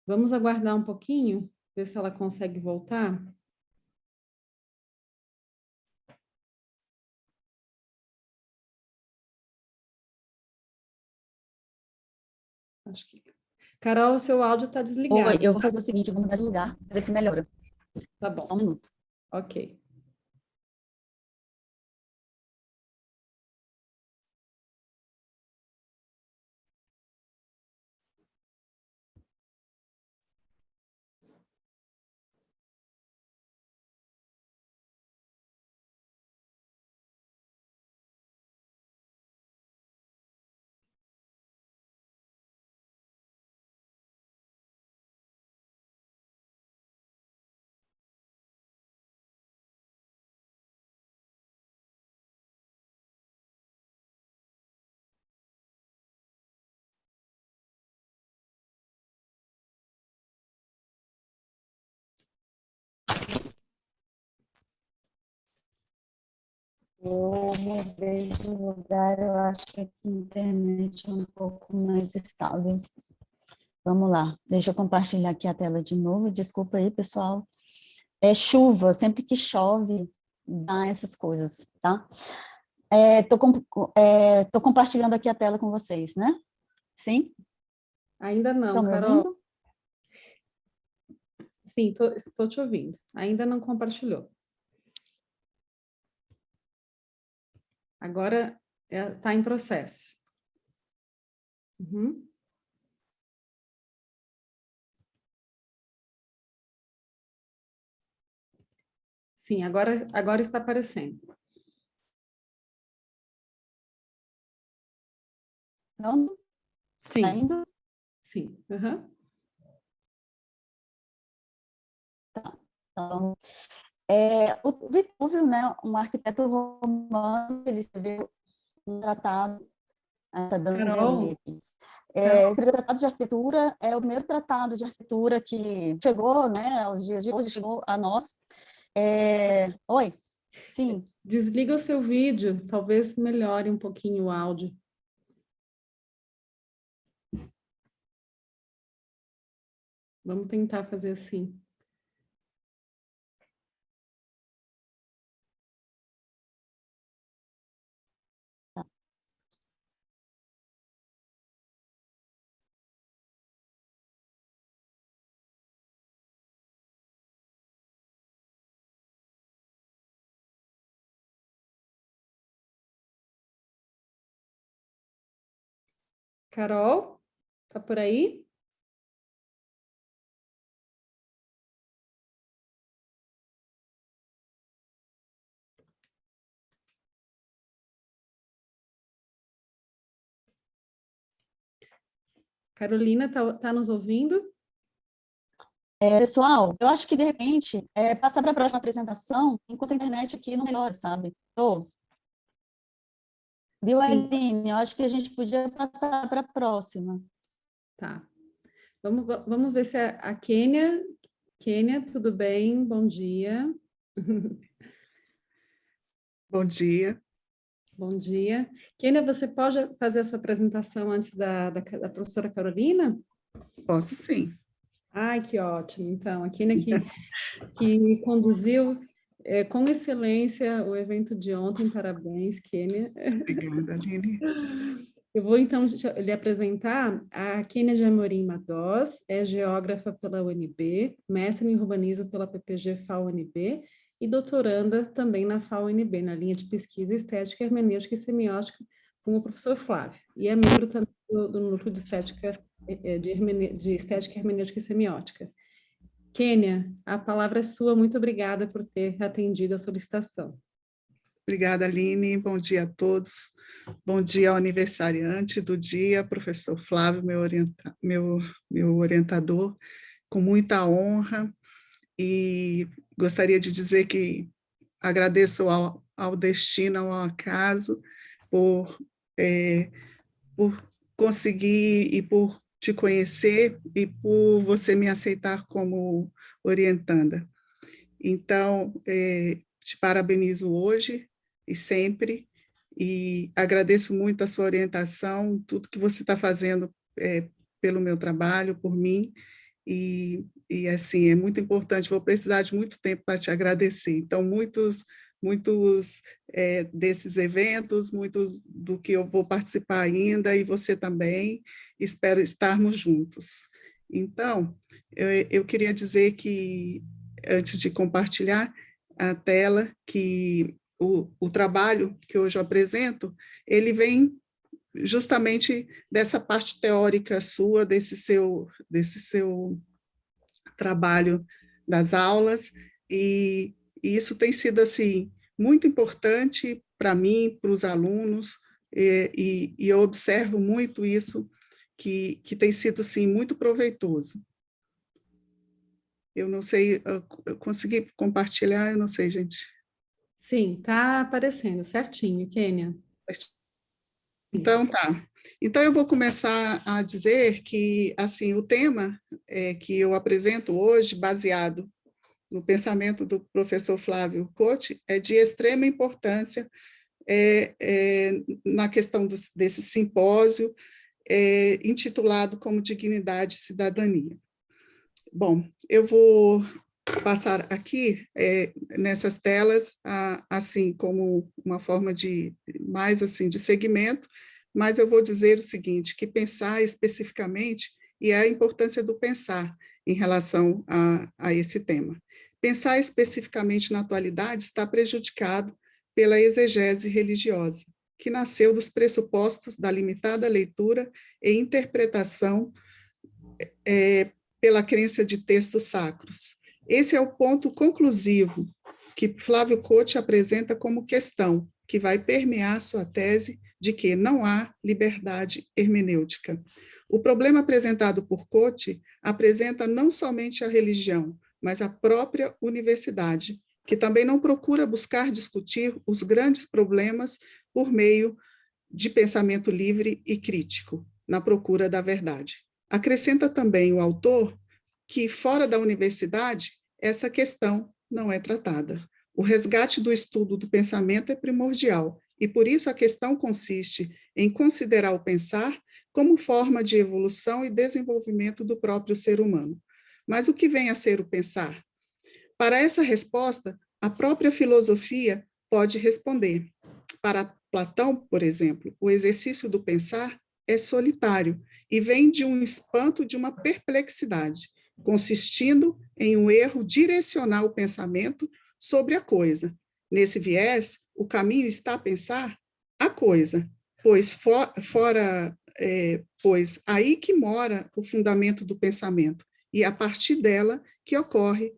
Vamos aguardar um pouquinho, ver se ela consegue voltar. Acho que... Carol, o seu áudio está desligado. Oi, eu vou fazer o seguinte, eu vou mudar de lugar, para ver se melhora. Tá bom. Só um minuto. Ok. Eu mudei de lugar, eu acho que aqui a internet é um pouco mais estável. Vamos lá, deixa eu compartilhar aqui a tela de novo, desculpa aí, pessoal. É chuva, sempre que chove, dá essas coisas, tá? Tô compartilhando aqui a tela com vocês, né? Sim? Ainda não, Estão me Carol. ouvindo? Sim, estou te ouvindo. Ainda não compartilhou. Agora está em processo. Uhum. Sim, agora está aparecendo. Não? Sim, Tá indo? sim. Uhum. Então, o Vitrúvio, né, um arquiteto romano, ele escreveu um tratado, está dando um delay aqui. Esse tratado de arquitetura é o primeiro tratado de arquitetura que chegou, né, aos dias de hoje, chegou a nós. Oi? Sim. Desliga o seu vídeo, talvez melhore um pouquinho o áudio. Vamos tentar fazer assim. Carol, tá por aí? Carolina, tá nos ouvindo? Pessoal, eu acho que, de repente, passar para a próxima apresentação, enquanto a internet aqui não melhora, sabe? Viu, Aline? Eu acho que a gente podia passar para a próxima. Tá. Vamos ver se a Kênia... Kênia, tudo bem? Bom dia. Bom dia. Bom dia. Kênia, você pode fazer a sua apresentação antes da professora Carolina? Posso sim. Ai, que ótimo. Então, a Kênia que conduziu Com excelência o evento de ontem, parabéns, Kênia. Obrigada, Aline. Eu vou, então, lhe apresentar a Kênia de Amorim Madoz, é geógrafa pela UNB, mestre em urbanismo pela PPG FAU-UNB e doutoranda também na FAU-UNB, na linha de pesquisa estética, hermenêutica e semiótica, com o professor Flávio. E é membro também do núcleo de estética, de estética, hermenêutica e semiótica. Kênia, a palavra é sua. Muito obrigada por ter atendido a solicitação. Obrigada, Aline. Bom dia a todos. Bom dia ao aniversariante do dia, professor Flávio, meu orientador, com muita honra. E gostaria de dizer que agradeço ao destino, ao acaso, por conseguir e por te conhecer e por você me aceitar como orientanda. Então, te parabenizo hoje e sempre, e agradeço muito a sua orientação, tudo que você está fazendo pelo meu trabalho, por mim, e assim, é muito importante, vou precisar de muito tempo para te agradecer. Então, muitos desses eventos, muitos do que eu vou participar ainda, e você também, espero estarmos juntos. Então, eu queria dizer que, antes de compartilhar a tela, que o trabalho que hoje eu apresento, ele vem justamente dessa parte teórica sua, desse seu trabalho das aulas, e isso tem sido, assim, muito importante para mim, para os alunos, e eu observo muito isso, que tem sido, sim, muito proveitoso. Eu não sei, eu consegui compartilhar, eu não sei, gente. Sim, está aparecendo certinho, Kênia. Então, tá. Então, eu vou começar a dizer que, assim, o tema que eu apresento hoje, baseado no pensamento do professor Flávio Cote, é de extrema importância na questão desse simpósio, intitulado como Dignidade e Cidadania. Bom, eu vou passar aqui, nessas telas, assim, como uma forma mais assim, de segmento, mas eu vou dizer o seguinte, que pensar especificamente, e a importância do pensar em relação a esse tema. Pensar especificamente na atualidade está prejudicado pela exegese religiosa, que nasceu dos pressupostos da limitada leitura e interpretação pela crença de textos sacros. Esse é o ponto conclusivo que Flávio Cote apresenta como questão, que vai permear sua tese de que não há liberdade hermenêutica. O problema apresentado por Cote apresenta não somente a religião, mas a própria universidade, que também não procura buscar discutir os grandes problemas por meio de pensamento livre e crítico, na procura da verdade. Acrescenta também o autor que, fora da universidade, essa questão não é tratada. O resgate do estudo do pensamento é primordial, e por isso a questão consiste em considerar o pensar como forma de evolução e desenvolvimento do próprio ser humano. Mas o que vem a ser o pensar? Para essa resposta, a própria filosofia pode responder. Para Platão, por exemplo, o exercício do pensar é solitário e vem de um espanto, de uma perplexidade, consistindo em um erro direcionar o pensamento sobre a coisa. Nesse viés, o caminho está a pensar a coisa, pois pois aí que mora o fundamento do pensamento, e a partir dela que ocorre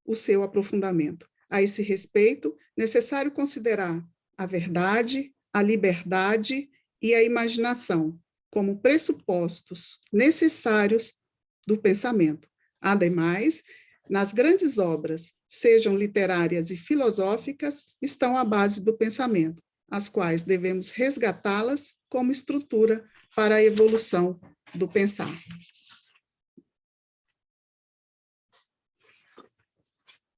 o seu aprofundamento. A esse respeito, necessário considerar a verdade, a liberdade e a imaginação como pressupostos necessários do pensamento. Ademais, nas grandes obras, sejam literárias e filosóficas, estão à base do pensamento, as quais devemos resgatá-las como estrutura para a evolução do pensar.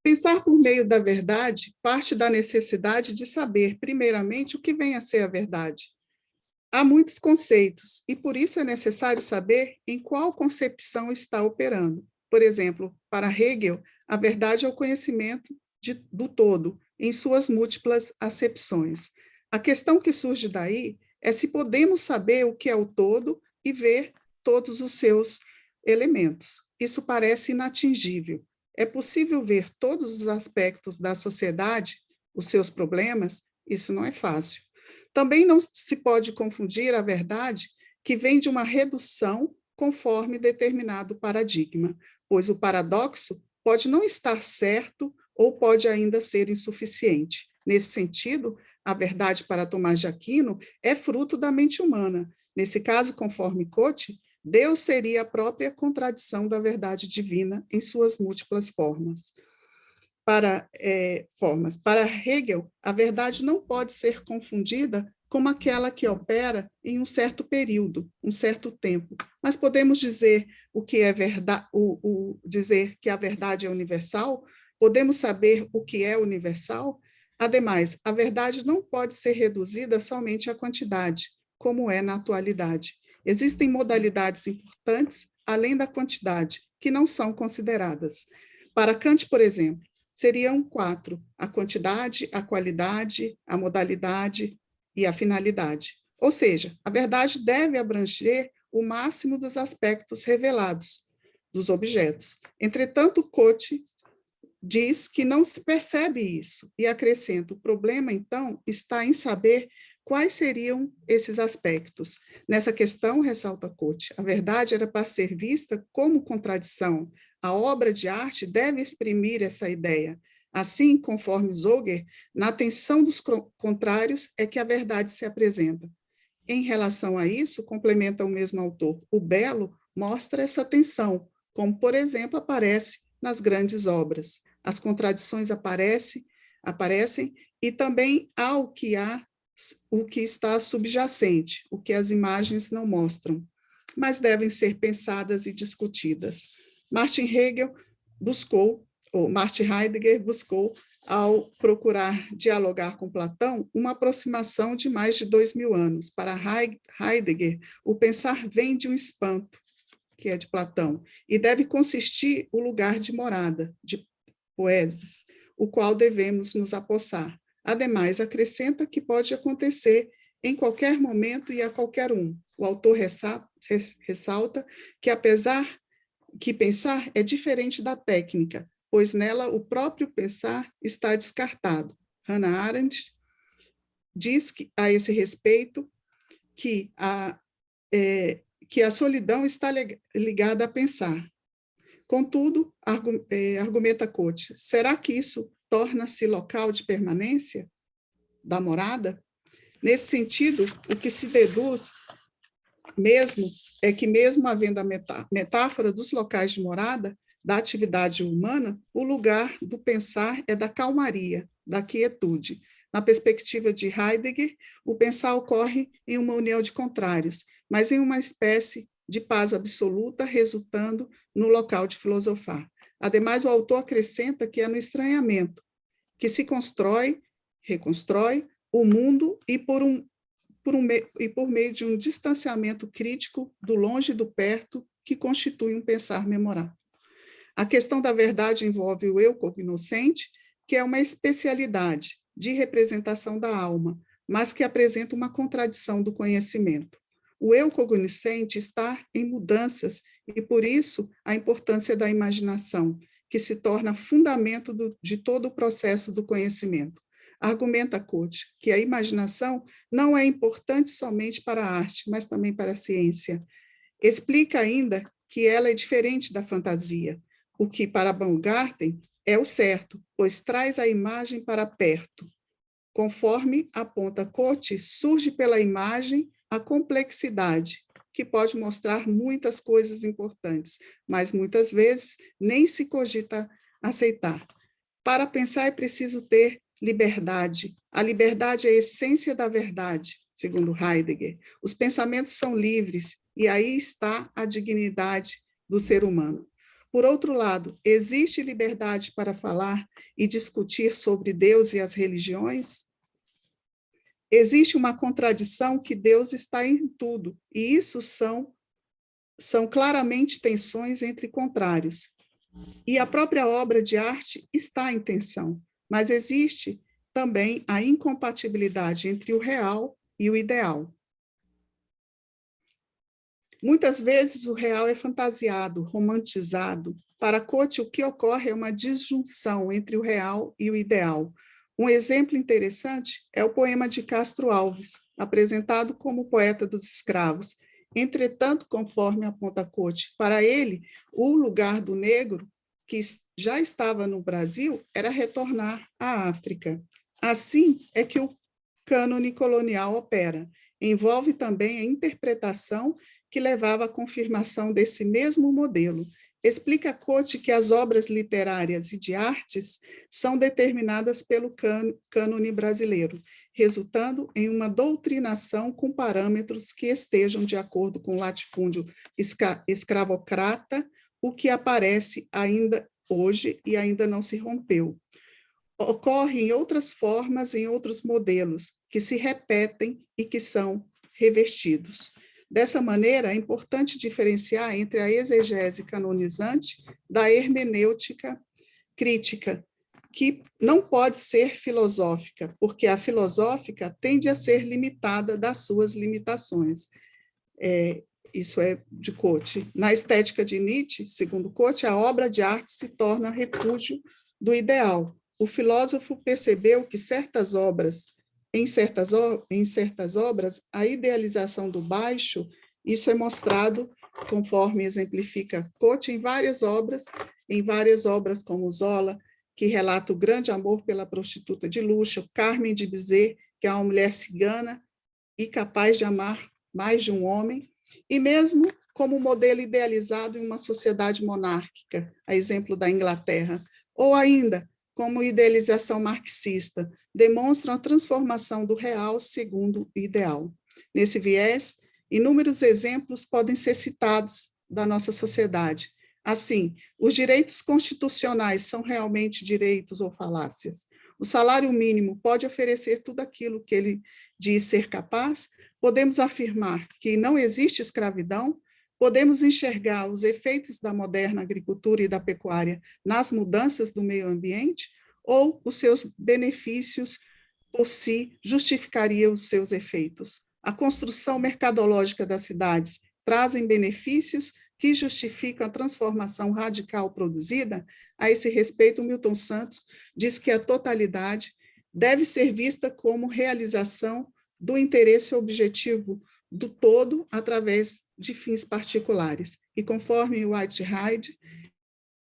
Pensar por meio da verdade parte da necessidade de saber, primeiramente, o que vem a ser a verdade. Há muitos conceitos, e por isso é necessário saber em qual concepção está operando. Por exemplo, para Hegel, a verdade é o conhecimento do todo, em suas múltiplas acepções. A questão que surge daí é se podemos saber o que é o todo e ver todos os seus elementos. Isso parece inatingível. É possível ver todos os aspectos da sociedade, os seus problemas? Isso não é fácil. Também não se pode confundir a verdade que vem de uma redução conforme determinado paradigma, pois o paradoxo pode não estar certo ou pode ainda ser insuficiente. Nesse sentido, a verdade para Tomás de Aquino é fruto da mente humana. Nesse caso, conforme Cote, Deus seria a própria contradição da verdade divina em suas múltiplas formas. Para Hegel, a verdade não pode ser confundida como aquela que opera em um certo período, um certo tempo. Mas podemos dizer o que é verdade, dizer que a verdade é universal? Podemos saber o que é universal? Ademais, a verdade não pode ser reduzida somente à quantidade, como é na atualidade. Existem modalidades importantes, além da quantidade, que não são consideradas. Para Kant, por exemplo, seriam 4: a quantidade, a qualidade, a modalidade e a finalidade. Ou seja, a verdade deve abranger o máximo dos aspectos revelados dos objetos. Entretanto, Cote diz que não se percebe isso e acrescenta: o problema, então, está em saber quais seriam esses aspectos. Nessa questão, ressalta Cote, a verdade era para ser vista como contradição. A obra de arte deve exprimir essa ideia. Assim, conforme Zoger, na tensão dos contrários é que a verdade se apresenta. Em relação a isso, complementa o mesmo autor, o belo mostra essa tensão, como, por exemplo, aparece nas grandes obras. As contradições aparecem e também há o que está subjacente, o que as imagens não mostram, mas devem ser pensadas e discutidas. Martin Heidegger buscou, ao procurar dialogar com Platão, uma aproximação de mais de 2000 anos. Para Heidegger, o pensar vem de um espanto, que é de Platão, e deve consistir o lugar de morada, de poeses, o qual devemos nos apossar. Ademais, acrescenta que pode acontecer em qualquer momento e a qualquer um. O autor ressalta que, apesar que pensar é diferente da técnica, pois nela o próprio pensar está descartado. Hannah Arendt diz que, a esse respeito, que a solidão está ligada a pensar. Contudo, argumenta Cote, será que isso torna-se local de permanência da morada? Nesse sentido, o que se deduz mesmo é que, mesmo havendo a metáfora dos locais de morada, da atividade humana, o lugar do pensar é da calmaria, da quietude. Na perspectiva de Heidegger, o pensar ocorre em uma união de contrários, mas em uma espécie de paz absoluta, resultando no local de filosofar. Ademais, o autor acrescenta que é no estranhamento que se constrói, reconstrói o mundo e por meio de um distanciamento crítico do longe e do perto que constitui um pensar memorável. A questão da verdade envolve o eu cognoscente, que é uma especialidade de representação da alma, mas que apresenta uma contradição do conhecimento. O eu cognoscente está em mudanças e, por isso, a importância da imaginação, que se torna fundamento de todo o processo do conhecimento. Argumenta Cote que a imaginação não é importante somente para a arte, mas também para a ciência. Explica ainda que ela é diferente da fantasia, o que para Baumgarten é o certo, pois traz a imagem para perto. Conforme aponta Cote, surge pela imagem a complexidade, que pode mostrar muitas coisas importantes, mas muitas vezes nem se cogita aceitar. Para pensar é preciso ter liberdade. A liberdade é a essência da verdade, segundo Heidegger. Os pensamentos são livres e aí está a dignidade do ser humano. Por outro lado, existe liberdade para falar e discutir sobre Deus e as religiões? Existe uma contradição que Deus está em tudo, e isso são claramente tensões entre contrários. E a própria obra de arte está em tensão. mas existe também a incompatibilidade entre o real e o ideal. Muitas vezes o real é fantasiado, romantizado. Para Cote, o que ocorre é uma disjunção entre o real e o ideal. Um exemplo interessante é o poema de Castro Alves, apresentado como poeta dos escravos. Entretanto, conforme aponta Cote, para ele, o lugar do negro, que já estava no Brasil, era retornar à África. Assim é que o cânone colonial opera. Envolve também a interpretação que levava à confirmação desse mesmo modelo. Explica Cote que as obras literárias e de artes são determinadas pelo cânone brasileiro, resultando em uma doutrinação com parâmetros que estejam de acordo com o latifúndio escravocrata, o que aparece ainda hoje e ainda não se rompeu. Ocorre em outras formas, em outros modelos, que se repetem e que são revestidos. Dessa maneira, é importante diferenciar entre a exegese canonizante da hermenêutica crítica, que não pode ser filosófica, porque a filosófica tende a ser limitada das suas limitações. Isso é de Cote. Na estética de Nietzsche, segundo Cote, a obra de arte se torna refúgio do ideal. O filósofo percebeu que em certas obras, a idealização do baixo, isso é mostrado, conforme exemplifica Cote, em várias obras como Zola, que relata o grande amor pela prostituta de luxo, Carmen de Bizet, que é uma mulher cigana e capaz de amar mais de um homem, e mesmo como modelo idealizado em uma sociedade monárquica, a exemplo da Inglaterra, ou ainda como idealização marxista, demonstram a transformação do real segundo o ideal. Nesse viés, inúmeros exemplos podem ser citados da nossa sociedade. Assim, os direitos constitucionais são realmente direitos ou falácias? O salário mínimo pode oferecer tudo aquilo que ele diz ser capaz? Podemos afirmar que não existe escravidão? Podemos enxergar os efeitos da moderna agricultura e da pecuária nas mudanças do meio ambiente? Ou os seus benefícios por si justificariam os seus efeitos? A construção mercadológica das cidades trazem benefícios que justificam a transformação radical produzida? A esse respeito, Milton Santos diz que a totalidade deve ser vista como realização do interesse objetivo do todo através de fins particulares. E conforme Whitehead,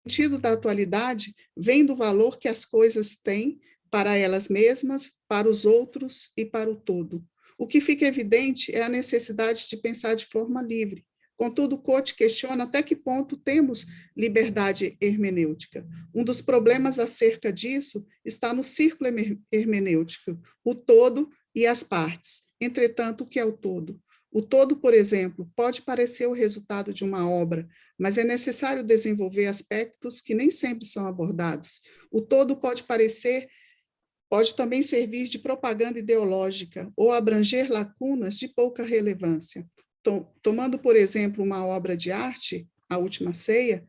o sentido da atualidade vem do valor que as coisas têm para elas mesmas, para os outros e para o todo. O que fica evidente é a necessidade de pensar de forma livre. Contudo, Cote questiona até que ponto temos liberdade hermenêutica. Um dos problemas acerca disso está no círculo hermenêutico, o todo e as partes. Entretanto, o que é o todo? O todo, por exemplo, pode parecer o resultado de uma obra, mas é necessário desenvolver aspectos que nem sempre são abordados. O todo pode também servir de propaganda ideológica ou abranger lacunas de pouca relevância. Tomando, por exemplo, uma obra de arte, A Última Ceia,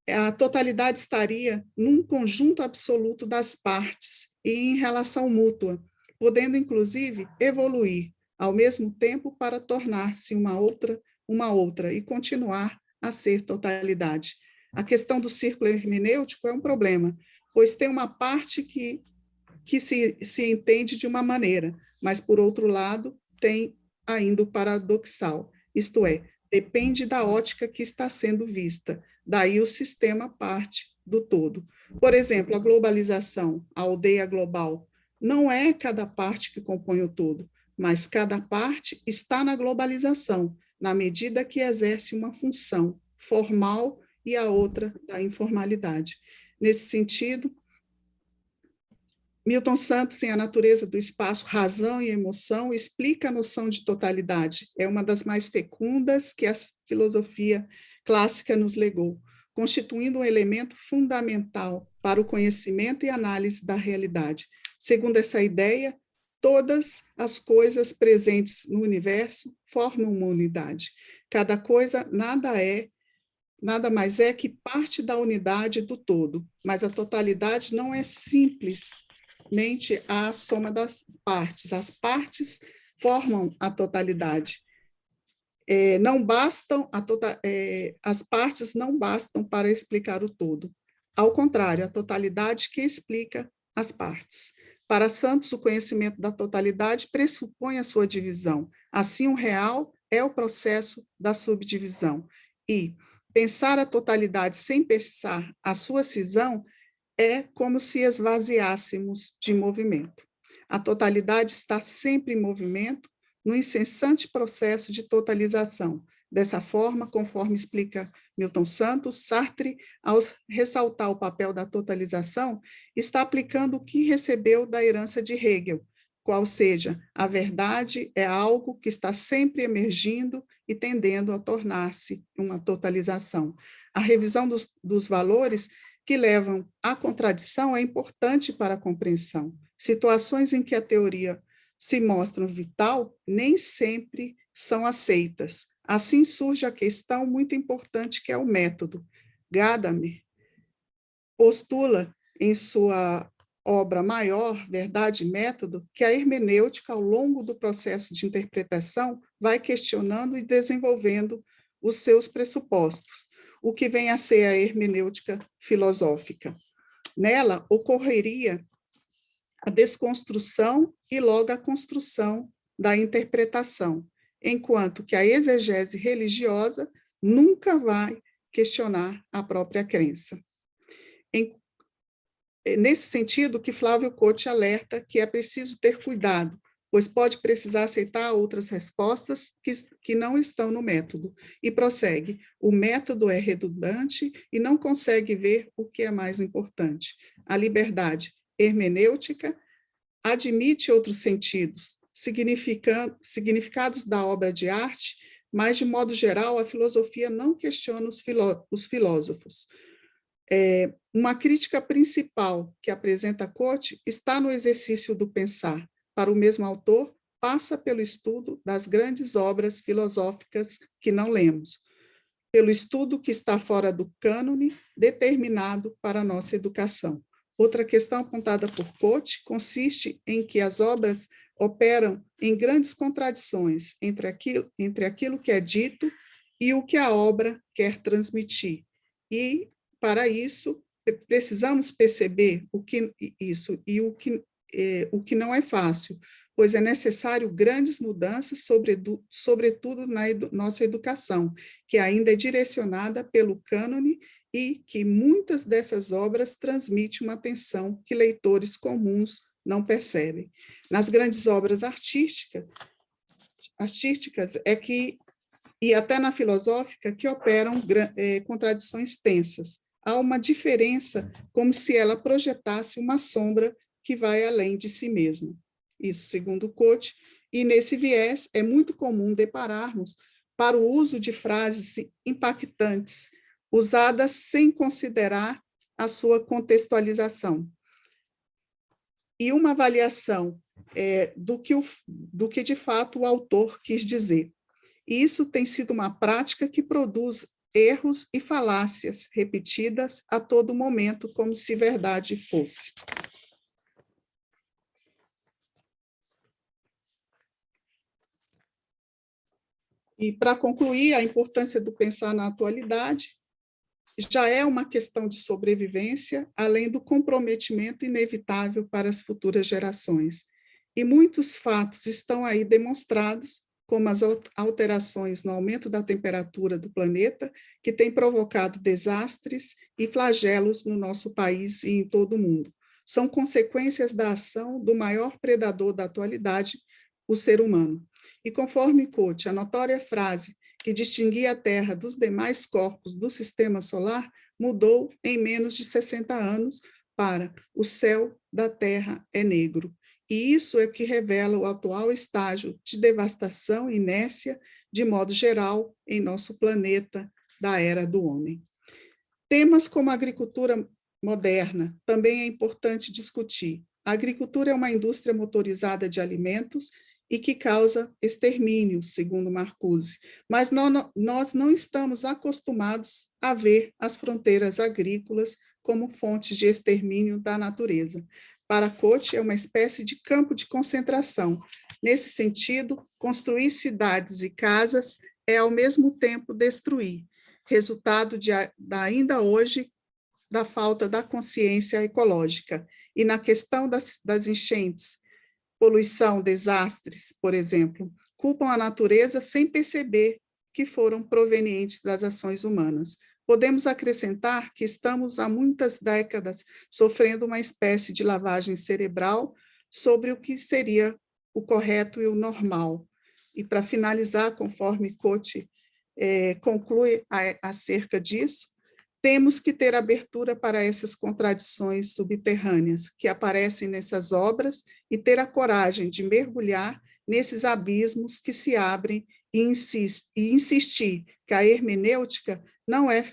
a totalidade estaria num conjunto absoluto das partes e em relação mútua, podendo, inclusive, evoluir ao mesmo tempo para tornar-se uma outra e continuar a ser totalidade. A questão do círculo hermenêutico é um problema, pois tem uma parte que se entende de uma maneira, mas, por outro lado, tem ainda o paradoxal, isto é, depende da ótica que está sendo vista, daí o sistema parte do todo. Por exemplo, a globalização, a aldeia global, não é cada parte que compõe o todo, mas cada parte está na globalização, na medida que exerce uma função formal e a outra da informalidade. Nesse sentido, Milton Santos, em A Natureza do Espaço, Razão e Emoção, explica a noção de totalidade. É uma das mais fecundas que a filosofia clássica nos legou, constituindo um elemento fundamental para o conhecimento e análise da realidade. Segundo essa ideia, todas as coisas presentes no universo formam uma unidade. Cada coisa nada é nada mais é que parte da unidade do todo, mas a totalidade não é simplesmente a soma das partes. As partes formam a totalidade. Não bastam as partes não bastam para explicar o todo. Ao contrário, a totalidade que explica as partes. Para Santos, o conhecimento da totalidade pressupõe a sua divisão. Assim, o real é o processo da subdivisão. E pensar a totalidade sem pensar a sua cisão é como se esvaziássemos de movimento. A totalidade está sempre em movimento, no incessante processo de totalização. Dessa forma, conforme explica Milton Santos, Sartre, ao ressaltar o papel da totalização, está aplicando o que recebeu da herança de Hegel, qual seja, a verdade é algo que está sempre emergindo e tendendo a tornar-se uma totalização. A revisão dos valores que levam à contradição é importante para a compreensão. Situações em que a teoria se mostram vital, nem sempre são aceitas. Assim surge a questão muito importante que é o método. Gadamer postula em sua obra maior, Verdade e Método, que a hermenêutica, ao longo do processo de interpretação, vai questionando e desenvolvendo os seus pressupostos, o que vem a ser a hermenêutica filosófica. Nela, ocorreria a desconstrução e logo a construção da interpretação, enquanto que a exegese religiosa nunca vai questionar a própria crença. Nesse sentido, que Flávio Cote alerta que é preciso ter cuidado, pois pode precisar aceitar outras respostas que não estão no método. E prossegue, o método é redundante e não consegue ver o que é mais importante. A liberdade hermenêutica admite outros sentidos, significados da obra de arte, mas, de modo geral, a filosofia não questiona os filósofos. Uma crítica principal que apresenta Cote está no exercício do pensar. Para o mesmo autor, passa pelo estudo das grandes obras filosóficas que não lemos, pelo estudo que está fora do cânone determinado para a nossa educação. Outra questão apontada por Cote consiste em que as obras operam em grandes contradições entre aquilo que é dito e o que a obra quer transmitir. E, para isso, precisamos perceber o que não é fácil, pois é necessário grandes mudanças, sobretudo na nossa educação, que ainda é direcionada pelo cânone e que muitas dessas obras transmitem uma tensão que leitores comuns não percebem. Nas grandes obras artísticas e até na filosófica, que operam contradições tensas. Há uma diferença, como se ela projetasse uma sombra que vai além de si mesma. Isso segundo Cote, e nesse viés é muito comum depararmos para o uso de frases impactantes, usadas sem considerar a sua contextualização. E uma avaliação do que de fato o autor quis dizer. E isso tem sido uma prática que produz erros e falácias repetidas a todo momento, como se verdade fosse. E, para concluir, a importância do pensar na atualidade já é uma questão de sobrevivência, além do comprometimento inevitável para as futuras gerações. E muitos fatos estão aí demonstrados, como as alterações no aumento da temperatura do planeta, que tem provocado desastres e flagelos no nosso país e em todo o mundo. São consequências da ação do maior predador da atualidade, o ser humano. E conforme Cote, a notória frase que distinguia a Terra dos demais corpos do sistema solar mudou em menos de 60 anos para o céu da Terra é negro. E isso é o que revela o atual estágio de devastação e inércia, de modo geral, em nosso planeta da era do homem. Temas como a agricultura moderna também é importante discutir. A agricultura é uma indústria motorizada de alimentos e que causa extermínio, segundo Marcuse. Mas nós não estamos acostumados a ver as fronteiras agrícolas como fontes de extermínio da natureza. Para Cote, é uma espécie de campo de concentração. Nesse sentido, construir cidades e casas é, ao mesmo tempo, destruir, resultado ainda hoje da falta da consciência ecológica. E na questão das enchentes, poluição, desastres, por exemplo, culpam a natureza sem perceber que foram provenientes das ações humanas. Podemos acrescentar que estamos há muitas décadas sofrendo uma espécie de lavagem cerebral sobre o que seria o correto e o normal. E para finalizar, conforme Cote conclui acerca disso, temos que ter abertura para essas contradições subterrâneas que aparecem nessas obras e ter a coragem de mergulhar nesses abismos que se abrem e insistir que a hermenêutica não é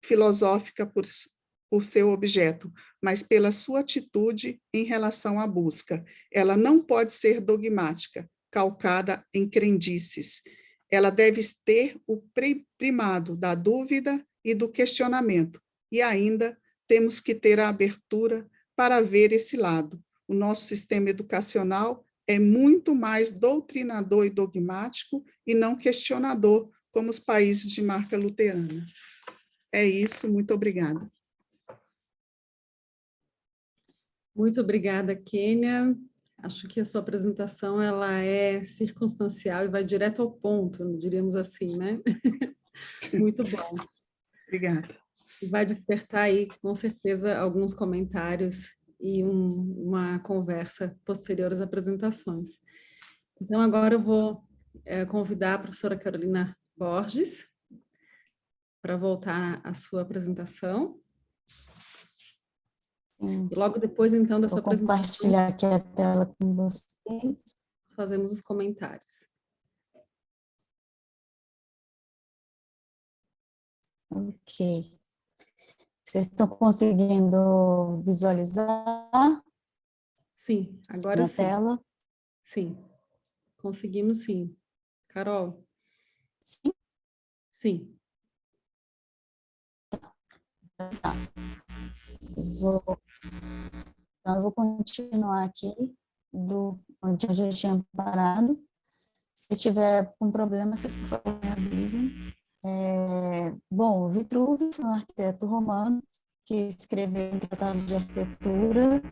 filosófica por seu objeto, mas pela sua atitude em relação à busca. Ela não pode ser dogmática, calcada em crendices. Ela deve ter o primado da dúvida e do questionamento. E ainda temos que ter a abertura para ver esse lado. O nosso sistema educacional é muito mais doutrinador e dogmático e não questionador, como os países de marca luterana. É isso, muito obrigada. Muito obrigada, Kênia. Acho que a sua apresentação ela é circunstancial e vai direto ao ponto, diríamos assim, né? Muito bom. Obrigada. Vai despertar aí, com certeza, alguns comentários e uma conversa posterior às apresentações. Então, agora eu vou convidar a professora Carolina Borges para voltar à sua apresentação. Sim. E logo depois, então, da sua apresentação... Vou compartilhar aqui a tela com vocês. Fazemos os comentários. Ok. Vocês estão conseguindo visualizar? Sim, agora na sim. Tela? Sim, conseguimos sim. Carol? Sim? Sim. Tá. Então, eu vou continuar aqui do onde a gente tinha parado. Se tiver um problema, vocês por favor me avisem. Bom, Vitruvio foi um arquiteto romano que escreveu um tratado de arquitetura,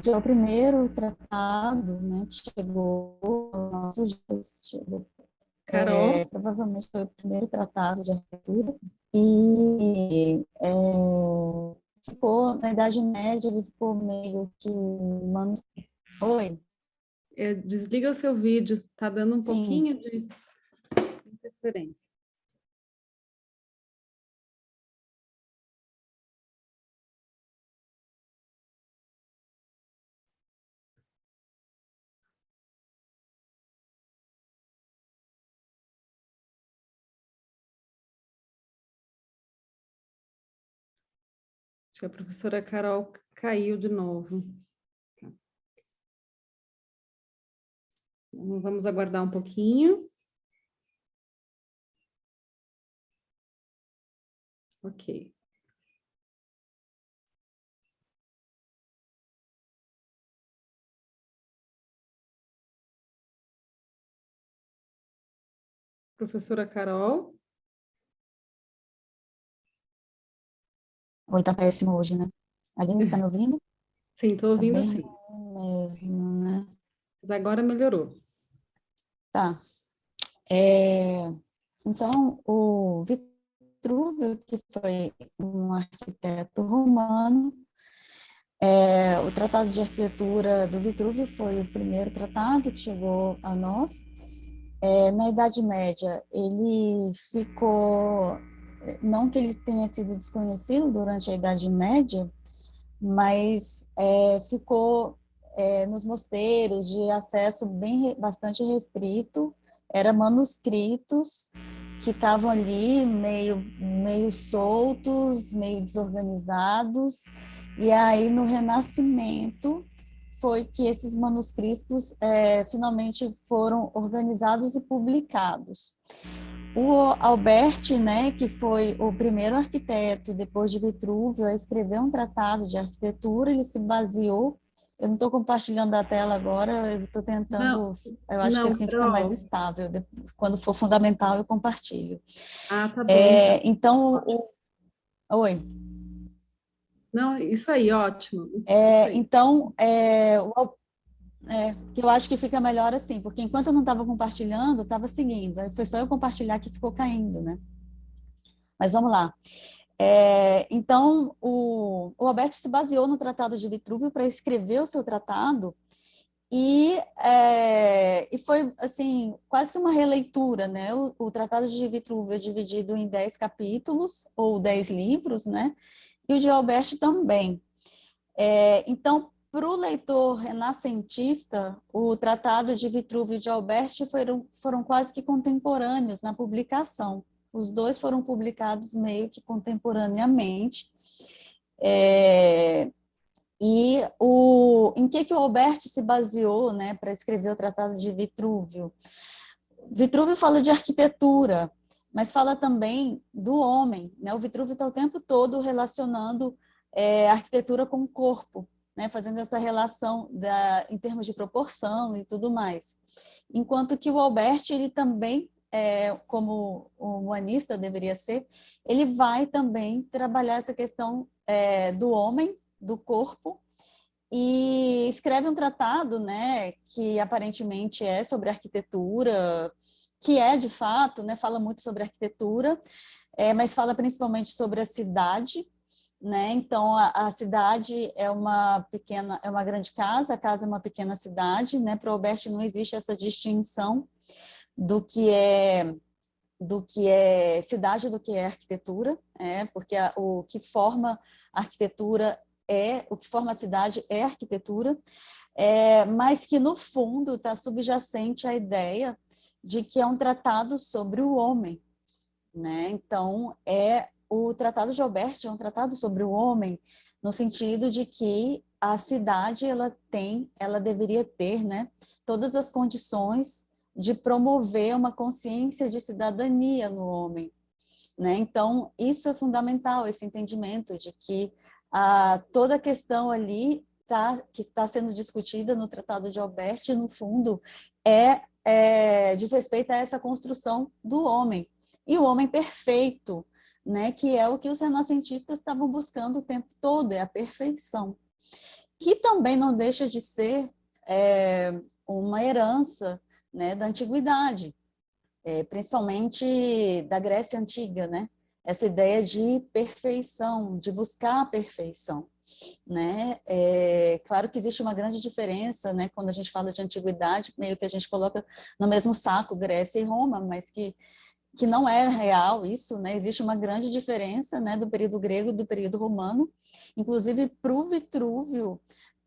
que é o primeiro tratado, né, que chegou aos nossos dias. Carol? Provavelmente foi o primeiro tratado de arquitetura e ficou, na Idade Média, ele ficou meio que manuscrito. Oi? Desliga o seu vídeo, está dando um Sim. pouquinho de interferência. Acho que a professora Carol caiu de novo. Vamos aguardar um pouquinho. Ok. Professora Carol? Oi, tá péssimo hoje, né? Aline, está me ouvindo? Sim, estou ouvindo bem sim. Mesmo, né? Mas agora melhorou. Tá. Então, o Vitruvio, que foi um arquiteto romano, o Tratado de Arquitetura do Vitruvio foi o primeiro tratado que chegou a nós. Na Idade Média, ele ficou... Não que ele tenha sido desconhecido durante a Idade Média, mas ficou nos mosteiros de acesso bastante restrito, eram manuscritos que estavam ali meio soltos, meio desorganizados, e aí no Renascimento foi que esses manuscritos finalmente foram organizados e publicados. O Alberti, né, que foi o primeiro arquiteto, depois de Vitrúvio, a escrever um tratado de arquitetura, ele se baseou. Eu não estou compartilhando a tela agora, eu estou tentando. Eu acho que assim fica mais estável. Quando for fundamental, eu compartilho. Ah, tá bom. Então, oi. Não, isso aí, ótimo. Então, eu acho que fica melhor assim, porque enquanto eu não estava compartilhando, eu estava seguindo. Aí foi só eu compartilhar que ficou caindo, né? Mas vamos lá. Então, o Alberti se baseou no Tratado de Vitrúvio para escrever o seu tratado e foi, assim, quase que uma releitura, né? O Tratado de Vitrúvio é dividido em 10 capítulos, ou 10 livros, né? E o de Alberti também. Então, para o leitor renascentista, o Tratado de Vitrúvio e de Alberti foram quase que contemporâneos na publicação. Os dois foram publicados meio que contemporaneamente. Em que o Alberti se baseou, né, para escrever o Tratado de Vitrúvio? Vitrúvio fala de arquitetura, mas fala também do homem, né? O Vitrúvio está o tempo todo relacionando a arquitetura com o corpo, né? Fazendo essa relação em termos de proporção e tudo mais. Enquanto que o Alberti, ele também, como o humanista deveria ser, ele vai também trabalhar essa questão do homem, do corpo, e escreve um tratado, né, que aparentemente é sobre arquitetura, que de fato, né, fala muito sobre arquitetura, mas fala principalmente sobre a cidade, né? Então a cidade é uma grande casa, a casa é uma pequena cidade, né? Para o Alberti não existe essa distinção do que é cidade, do que é arquitetura, porque o que forma a arquitetura o que forma a cidade é a arquitetura, mas que no fundo está subjacente à ideia de que é um tratado sobre o homem, né? Então o Tratado de Alberti é um tratado sobre o homem no sentido de que a cidade ela deveria ter, né, todas as condições de promover uma consciência de cidadania no homem, né? Então, isso é fundamental, esse entendimento de que toda a questão ali que está sendo discutida no Tratado de Alberti, no fundo, diz respeito a essa construção do homem, e o homem perfeito, né? Que é o que os renascentistas estavam buscando o tempo todo, é a perfeição, que também não deixa de ser uma herança, né, da antiguidade, principalmente da Grécia Antiga, né? Essa ideia de perfeição, de buscar a perfeição, né? Claro que existe uma grande diferença, né? Quando a gente fala de antiguidade, meio que a gente coloca no mesmo saco Grécia e Roma, mas que não é real isso, né? Existe uma grande diferença, né, do período grego e do período romano. Inclusive, para o Vitrúvio,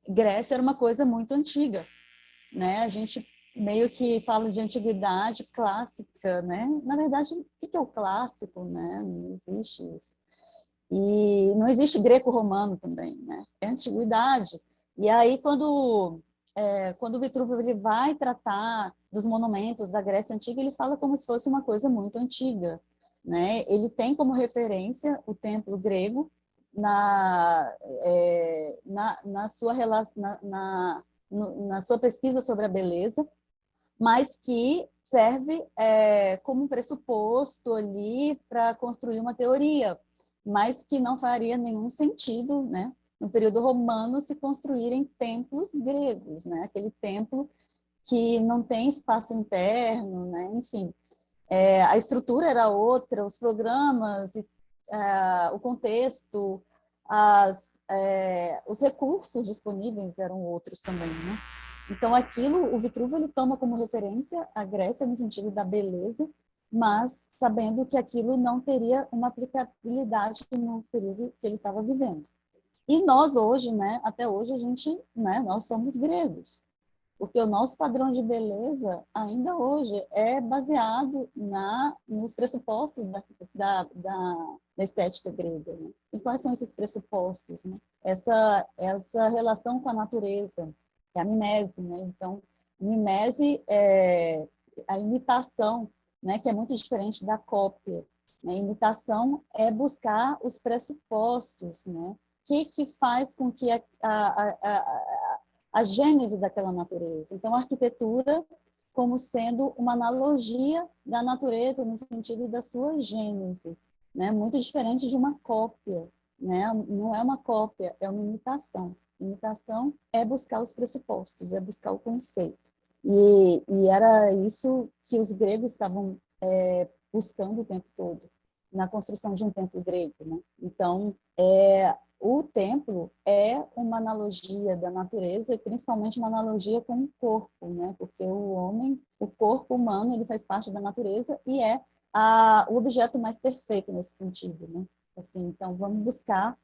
Grécia era uma coisa muito antiga, né? A gente meio que fala de antiguidade clássica, né? Na verdade, o que é o clássico, né? Não existe isso. E não existe greco-romano também, né? É antiguidade. E aí, quando o Vitrúvio ele vai tratar dos monumentos da Grécia Antiga, ele fala como se fosse uma coisa muito antiga, né? Ele tem como referência o templo grego na sua pesquisa sobre a beleza, mas que serve como um pressuposto ali para construir uma teoria, mas que não faria nenhum sentido, né, no período romano, se construírem templos gregos, né, aquele templo que não tem espaço interno, né, enfim. A estrutura era outra, os programas, o contexto, os recursos disponíveis eram outros também, né? Então, o Vitrúvio ele toma como referência a Grécia no sentido da beleza, mas sabendo que aquilo não teria uma aplicabilidade no período que ele estava vivendo. E nós hoje, né, até hoje, nós somos gregos, porque o nosso padrão de beleza, ainda hoje, é baseado nos pressupostos da estética grega, né? E quais são esses pressupostos, né? Essa relação com a natureza, é a mimese, né? Então, mimese é a imitação, né? Que é muito diferente da cópia. Né? Imitação é buscar os pressupostos, né? O que faz com que a gênese daquela natureza. Então, a arquitetura como sendo uma analogia da natureza no sentido da sua gênese, né? Muito diferente de uma cópia, né? Não é uma cópia, é uma imitação. Imitação é buscar os pressupostos, é buscar o conceito. E era isso que os gregos estavam buscando o tempo todo, na construção de um templo grego, né? Então, o templo é uma analogia da natureza e principalmente uma analogia com o corpo, né? Porque o homem, o corpo humano, ele faz parte da natureza e é o objeto mais perfeito nesse sentido, né? Assim, então, vamos buscar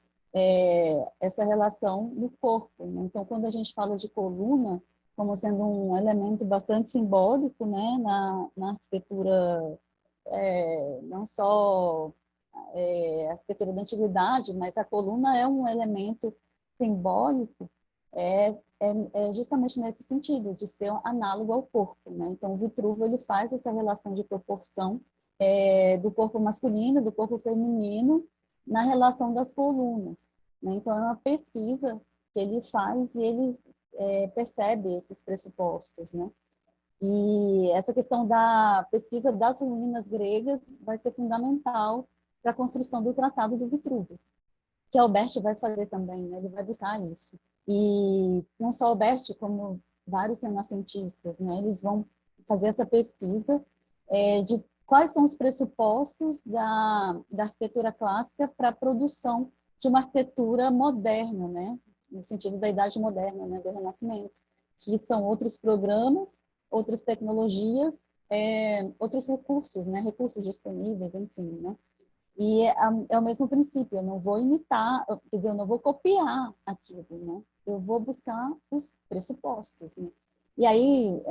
essa relação no corpo, né? Então, quando a gente fala de coluna como sendo um elemento bastante simbólico, né? Na arquitetura, não só a arquitetura da antiguidade, mas a coluna é um elemento simbólico, justamente nesse sentido, de ser análogo ao corpo, né? Então, o Vitruvo ele faz essa relação de proporção do corpo masculino, do corpo feminino, na relação das colunas, né? Então, é uma pesquisa que ele faz e ele percebe esses pressupostos, né? E essa questão da pesquisa das ruínas gregas vai ser fundamental para a construção do Tratado do Vitruvio, que Alberti vai fazer também, né? Ele vai buscar isso. E não só Alberti, como vários renascentistas, né? Eles vão fazer essa pesquisa de quais são os pressupostos da arquitetura clássica para a produção de uma arquitetura moderna, né? No sentido da Idade Moderna, né? Do Renascimento, que são outros programas, outras tecnologias, outros recursos, né? Recursos disponíveis, enfim, né? E é o mesmo princípio, eu não vou imitar, quer dizer, eu não vou copiar aquilo, né? Eu vou buscar os pressupostos, né? E aí,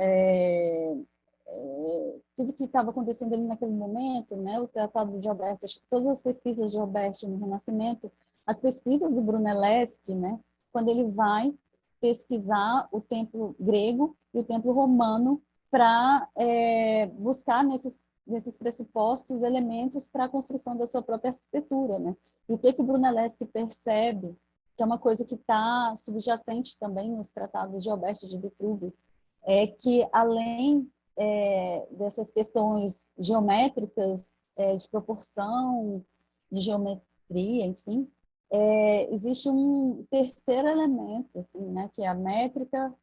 tudo que estava acontecendo ali naquele momento, né? O Tratado de Alberti, todas as pesquisas de Alberti no Renascimento, as pesquisas do Brunelleschi, né? Quando ele vai pesquisar o templo grego e o templo romano para buscar nesses pressupostos elementos para a construção da sua própria arquitetura, né? E o que o Brunelleschi percebe, que é uma coisa que está subjacente também nos tratados de Alberti de Vitruvio, é que além dessas questões geométricas, de proporção, de geometria, enfim, existe um terceiro elemento, assim, né, que é a métrica,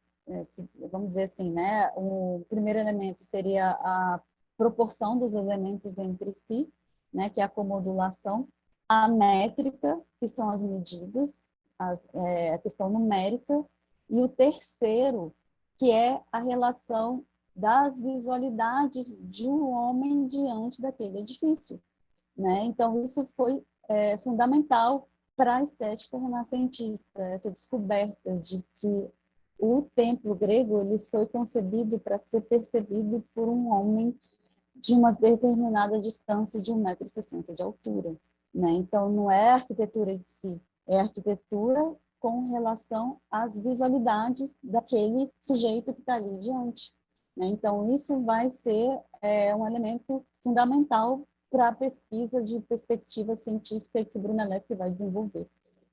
vamos dizer assim, né? O primeiro elemento seria a proporção dos elementos entre si, né, que é a comodulação, a métrica, que são as medidas, a questão numérica, e o terceiro, que é a relação das visualidades de um homem diante daquele edifício, né? Então, isso foi fundamental para a estética renascentista, essa descoberta de que o templo grego ele foi concebido para ser percebido por um homem de uma determinada distância de 1,60 m de altura, né? Então, não é a arquitetura em si, é a arquitetura com relação às visualidades daquele sujeito que está ali diante, né? Então, isso vai ser um elemento fundamental para a pesquisa de perspectiva científica que o Brunelleschi vai desenvolver.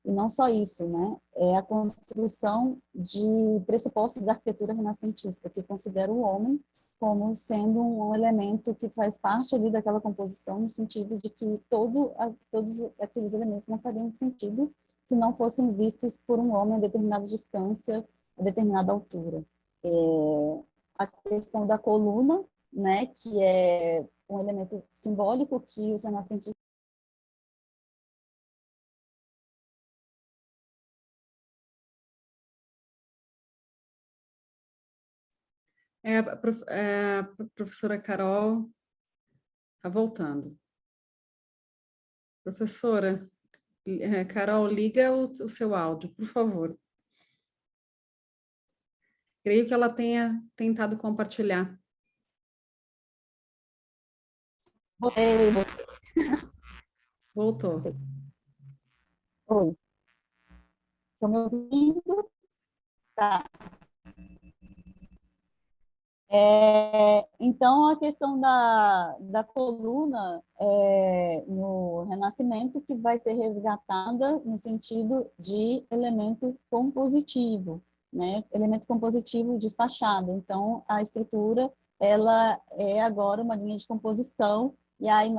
E não só isso, né? É a construção de pressupostos da arquitetura renascentista, que considera o homem como sendo um elemento que faz parte ali daquela composição, no sentido de que todos aqueles elementos não fariam sentido se não fossem vistos por um homem a determinada distância, a determinada altura. A questão da coluna, né, que é um elemento simbólico que os renascentistas A professora Carol está voltando. Professora, Carol, liga o seu áudio, por favor. Creio que ela tenha tentado compartilhar. Voltou. Oi. Estão me ouvindo? Tá. Então, a questão da coluna no Renascimento que vai ser resgatada no sentido de elemento compositivo, né? Elemento compositivo de fachada. Então, a estrutura ela é agora uma linha de composição, e aí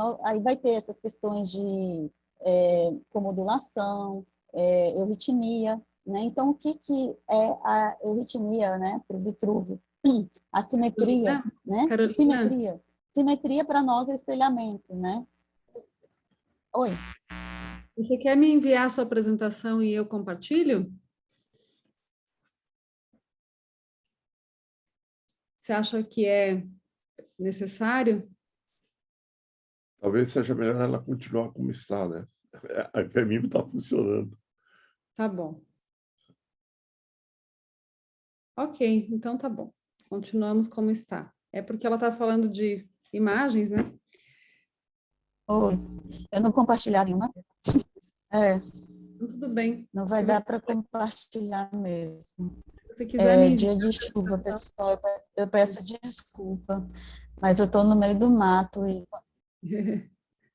vai ter essas questões de comodulação, euritmia, né? Então, o que é a euritmia, né, para o Vitruvio? A simetria, né? Carolina. Simetria para nós é espelhamento, né? Oi. Você quer me enviar a sua apresentação e eu compartilho? Você acha que é necessário? Talvez seja melhor ela continuar como está, né? Para mim não está funcionando. Tá bom. Ok, então tá bom. Continuamos como está. É porque ela está falando de imagens, né? Oi. Eu não compartilhar nenhuma? Tudo bem. Não vai dar para compartilhar mesmo. Se você quiser me dia de chuva, pessoal. Eu peço desculpa, mas eu estou no meio do mato e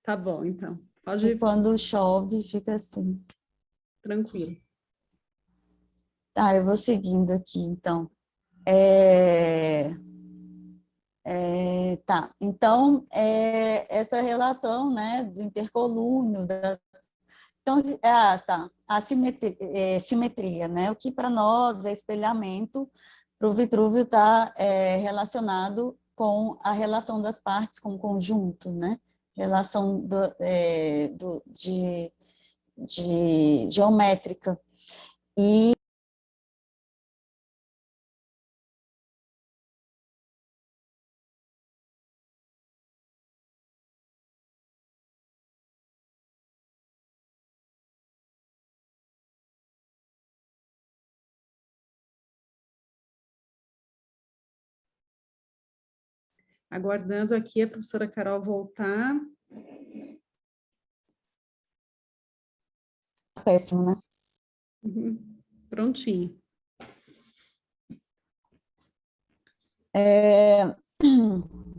tá bom, então. Pode ir. Quando chove, fica assim. Tranquilo. Tá, eu vou seguindo aqui, então. Tá, então, essa relação, né, do intercolúnio, então, tá, a simetria, né, o que para nós é espelhamento, para o Vitruvio está relacionado com a relação das partes com o conjunto, né, relação de geométrica. E Aguardando aqui a professora Carol voltar. péssimo, né? Prontinho.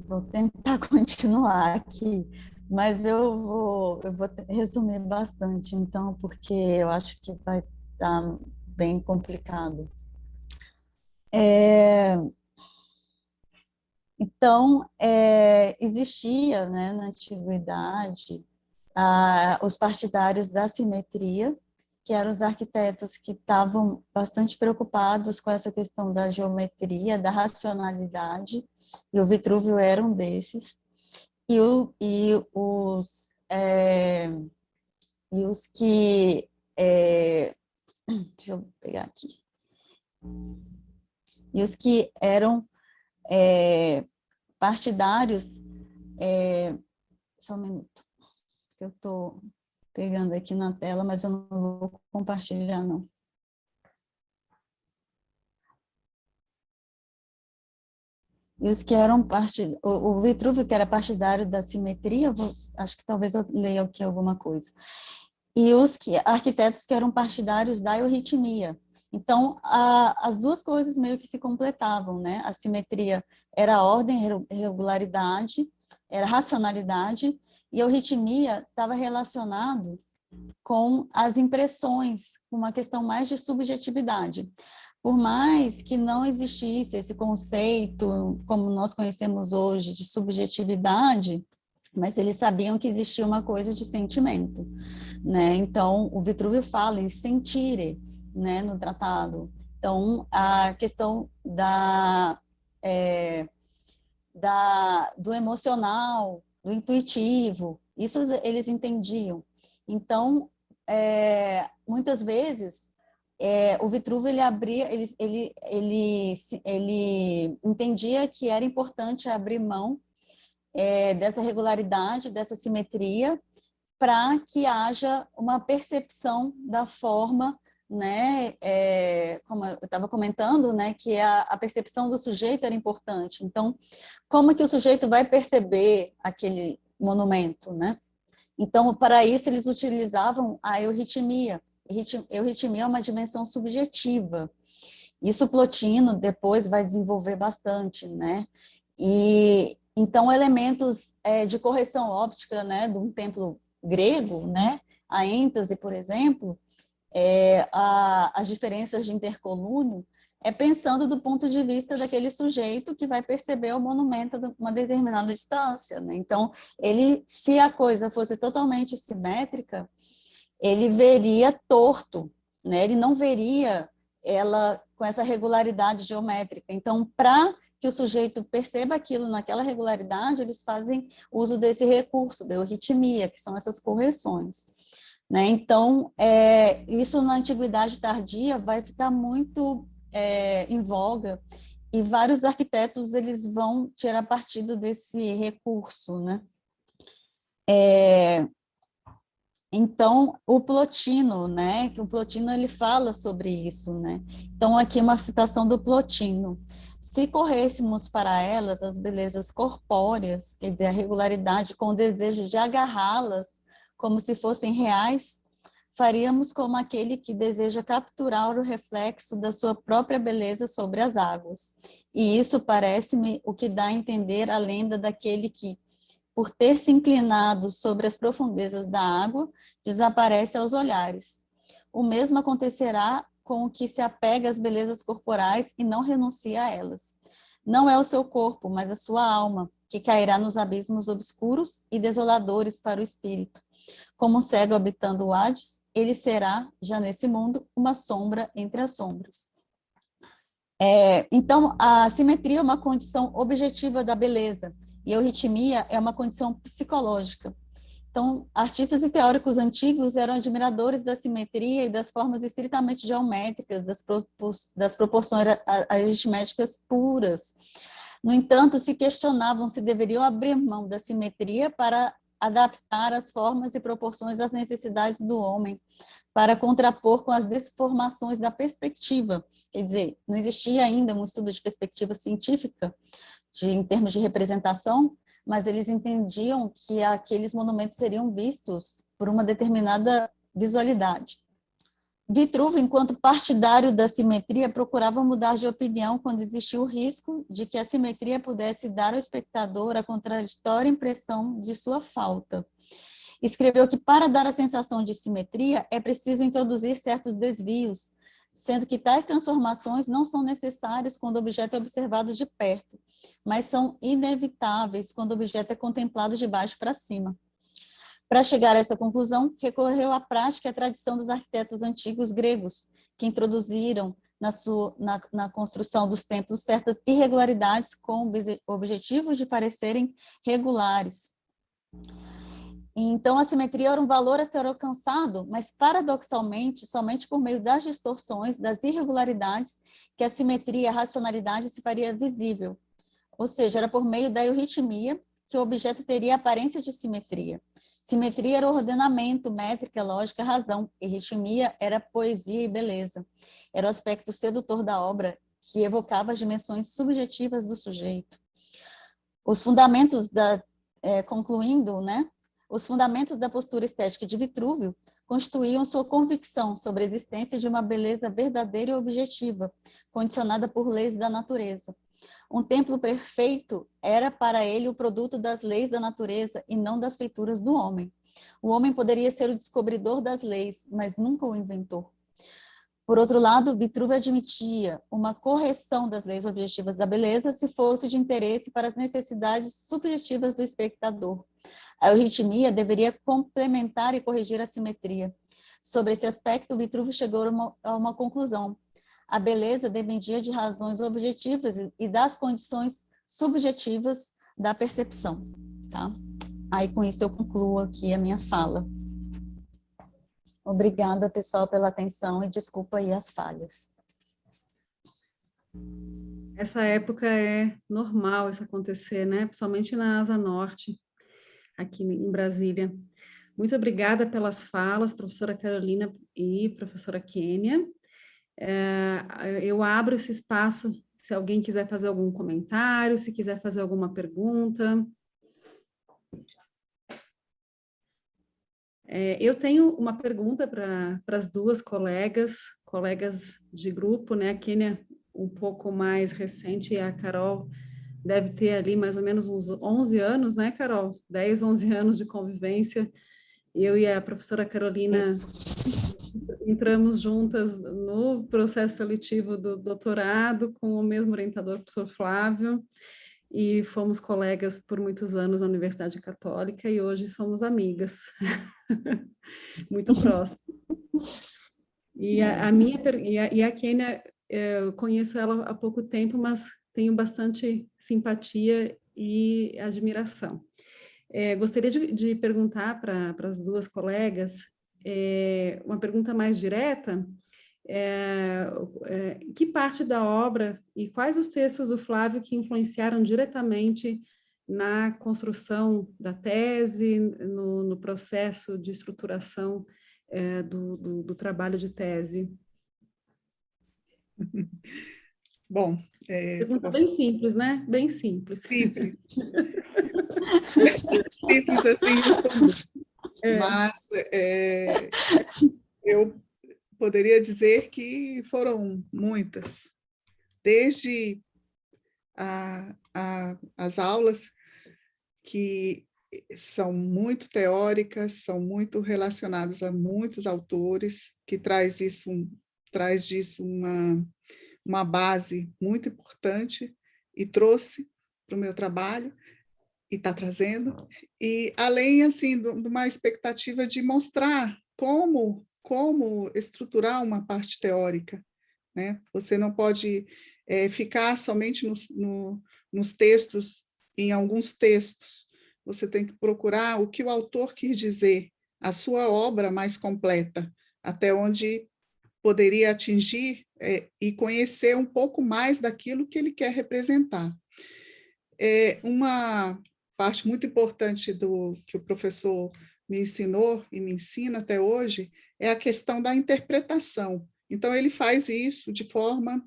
Vou tentar continuar aqui, mas eu vou resumir bastante, então, porque eu acho que vai estar bem complicado. Então, existia, né, na antiguidade, os partidários da simetria, que eram os arquitetos que estavam bastante preocupados com essa questão da geometria, da racionalidade, e o Vitruvio era um desses, e os que... deixa eu pegar aqui. E os que eram partidários... só um minuto, que eu estou pegando aqui na tela, mas eu não vou compartilhar, não. E os que eram o Vitruvio, que era partidário da simetria, acho que talvez eu leia aqui alguma coisa. E os arquitetos que eram partidários da euritmia. Então, as duas coisas meio que se completavam, né? A simetria era ordem, regularidade, era racionalidade, e a euritmia estava relacionado com as impressões, com uma questão mais de subjetividade. Por mais que não existisse esse conceito, como nós conhecemos hoje, de subjetividade, mas eles sabiam que existia uma coisa de sentimento, né? Então, o Vitruvio fala em sentire, né, no tratado. Então, a questão do emocional, do intuitivo, isso eles entendiam. Então, muitas vezes, o Vitruvio ele entendia que era importante abrir mão dessa regularidade, dessa simetria, para que haja uma percepção da forma, né, como eu estava comentando, né, que a percepção do sujeito era importante. Então, como que o sujeito vai perceber aquele monumento, né? Então, para isso, eles utilizavam a euritmia. Euritmia é uma dimensão subjetiva. Isso o Plotino depois vai desenvolver bastante, né? E então elementos de correção óptica, né, de um templo grego, né, a êntase, por exemplo, as diferenças de intercolúnio, pensando do ponto de vista daquele sujeito que vai perceber o monumento a uma determinada distância, né? Então, se a coisa fosse totalmente simétrica, ele veria torto, né? Ele não veria ela com essa regularidade geométrica. Então, para que o sujeito perceba aquilo naquela regularidade, eles fazem uso desse recurso, da euritmia, que são essas correções, né? Então, isso na Antiguidade Tardia vai ficar muito em voga, e vários arquitetos eles vão tirar partido desse recurso, né? Então, o Plotino, né? Que o Plotino ele fala sobre isso, né? Então, aqui uma citação do Plotino: se corrêssemos para elas as belezas corpóreas, quer dizer, a regularidade, com o desejo de agarrá-las como se fossem reais, faríamos como aquele que deseja capturar o reflexo da sua própria beleza sobre as águas. E isso parece-me o que dá a entender a lenda daquele que, por ter se inclinado sobre as profundezas da água, desaparece aos olhares. O mesmo acontecerá com o que se apega às belezas corporais e não renuncia a elas. Não é o seu corpo, mas a sua alma, que cairá nos abismos obscuros e desoladores para o espírito. Como um cego habitando o Hades, ele será, já nesse mundo, uma sombra entre as sombras. Então, a simetria é uma condição objetiva da beleza, e a euritmia é uma condição psicológica. Então, artistas e teóricos antigos eram admiradores da simetria e das formas estritamente geométricas, das proporções aritméticas puras. No entanto, se questionavam se deveriam abrir mão da simetria para adaptar as formas e proporções às necessidades do homem, para contrapor com as deformações da perspectiva. Quer dizer, não existia ainda um estudo de perspectiva científica em termos de representação, mas eles entendiam que aqueles monumentos seriam vistos por uma determinada visualidade. Vitruvio, enquanto partidário da simetria, procurava mudar de opinião quando existia o risco de que a simetria pudesse dar ao espectador a contraditória impressão de sua falta. Escreveu que para dar a sensação de simetria é preciso introduzir certos desvios, sendo que tais transformações não são necessárias quando o objeto é observado de perto, mas são inevitáveis quando o objeto é contemplado de baixo para cima. Para chegar a essa conclusão, recorreu à prática e à tradição dos arquitetos antigos gregos, que introduziram na construção dos templos certas irregularidades com o objetivo de parecerem regulares. Então, a simetria era um valor a ser alcançado, mas, paradoxalmente, somente por meio das distorções, das irregularidades, que a simetria e a racionalidade se faria visível. Ou seja, era por meio da euritmia que o objeto teria aparência de simetria. Simetria era ordenamento, métrica, lógica, razão. Euritmia era poesia e beleza. Era o aspecto sedutor da obra, que evocava as dimensões subjetivas do sujeito. Os fundamentos concluindo, né? Os fundamentos da postura estética de Vitruvio constituíam sua convicção sobre a existência de uma beleza verdadeira e objetiva, condicionada por leis da natureza. Um templo perfeito era para ele o produto das leis da natureza e não das feituras do homem. O homem poderia ser o descobridor das leis, mas nunca o inventor. Por outro lado, Vitruvio admitia uma correção das leis objetivas da beleza se fosse de interesse para as necessidades subjetivas do espectador. A euritmia deveria complementar e corrigir a simetria. Sobre esse aspecto, Vitruvio chegou a uma conclusão. A beleza dependia de razões objetivas e das condições subjetivas da percepção. Tá? Aí, com isso, eu concluo aqui a minha fala. Obrigada, pessoal, pela atenção e desculpa aí as falhas. Essa época é normal isso acontecer, né? Principalmente na Asa Norte, aqui em Brasília. Muito obrigada pelas falas, professora Carolina e professora Kênia. Eu abro esse espaço, se alguém quiser fazer algum comentário, se quiser fazer alguma pergunta. Eu tenho uma pergunta para as duas colegas, colegas de grupo, né? A Kênia um pouco mais recente e a Carol deve ter ali mais ou menos uns 11 anos, né, Carol? 10, 11 anos de convivência. Eu e a professora Carolina entramos juntas no processo seletivo do doutorado com o mesmo orientador, o professor Flávio, e fomos colegas por muitos anos na Universidade Católica e hoje somos amigas, muito próximas. E a Kênia, eu conheço ela há pouco tempo, mas tenho bastante simpatia e admiração. Gostaria de perguntar para as duas colegas uma pergunta mais direta. Que parte da obra e quais os textos do Flávio que influenciaram diretamente na construção da tese, no processo de estruturação do trabalho de tese? Bom, pergunta bem simples, né? Bem simples. Simples. Simples assim, responder. Mas eu poderia dizer que foram muitas. Desde as aulas que são muito teóricas, são muito relacionadas a muitos autores, que traz disso uma base muito importante e trouxe para o meu trabalho e está trazendo, e além assim de uma expectativa de mostrar como estruturar uma parte teórica, né? Você não pode ficar somente nos textos, em alguns textos. Você tem que procurar o que o autor quis dizer, a sua obra mais completa, até onde poderia atingir e conhecer um pouco mais daquilo que ele quer representar. Uma parte muito importante que o professor me ensinou e me ensina até hoje é a questão da interpretação. Então, ele faz isso de forma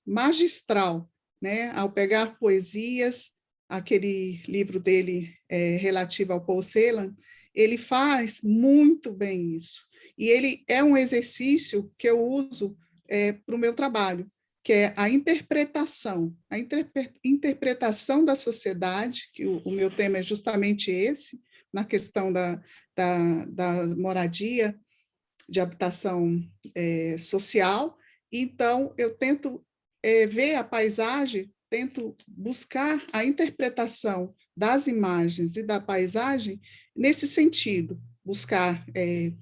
magistral, né? Ao pegar poesias, aquele livro dele relativo ao Paul Celan, ele faz muito bem isso. E ele é um exercício que eu uso para o meu trabalho, que é a interpretação da sociedade, que o meu tema é justamente esse, na questão da moradia, de habitação social. Então, eu tento ver a paisagem, tento buscar a interpretação das imagens e da paisagem nesse sentido, buscar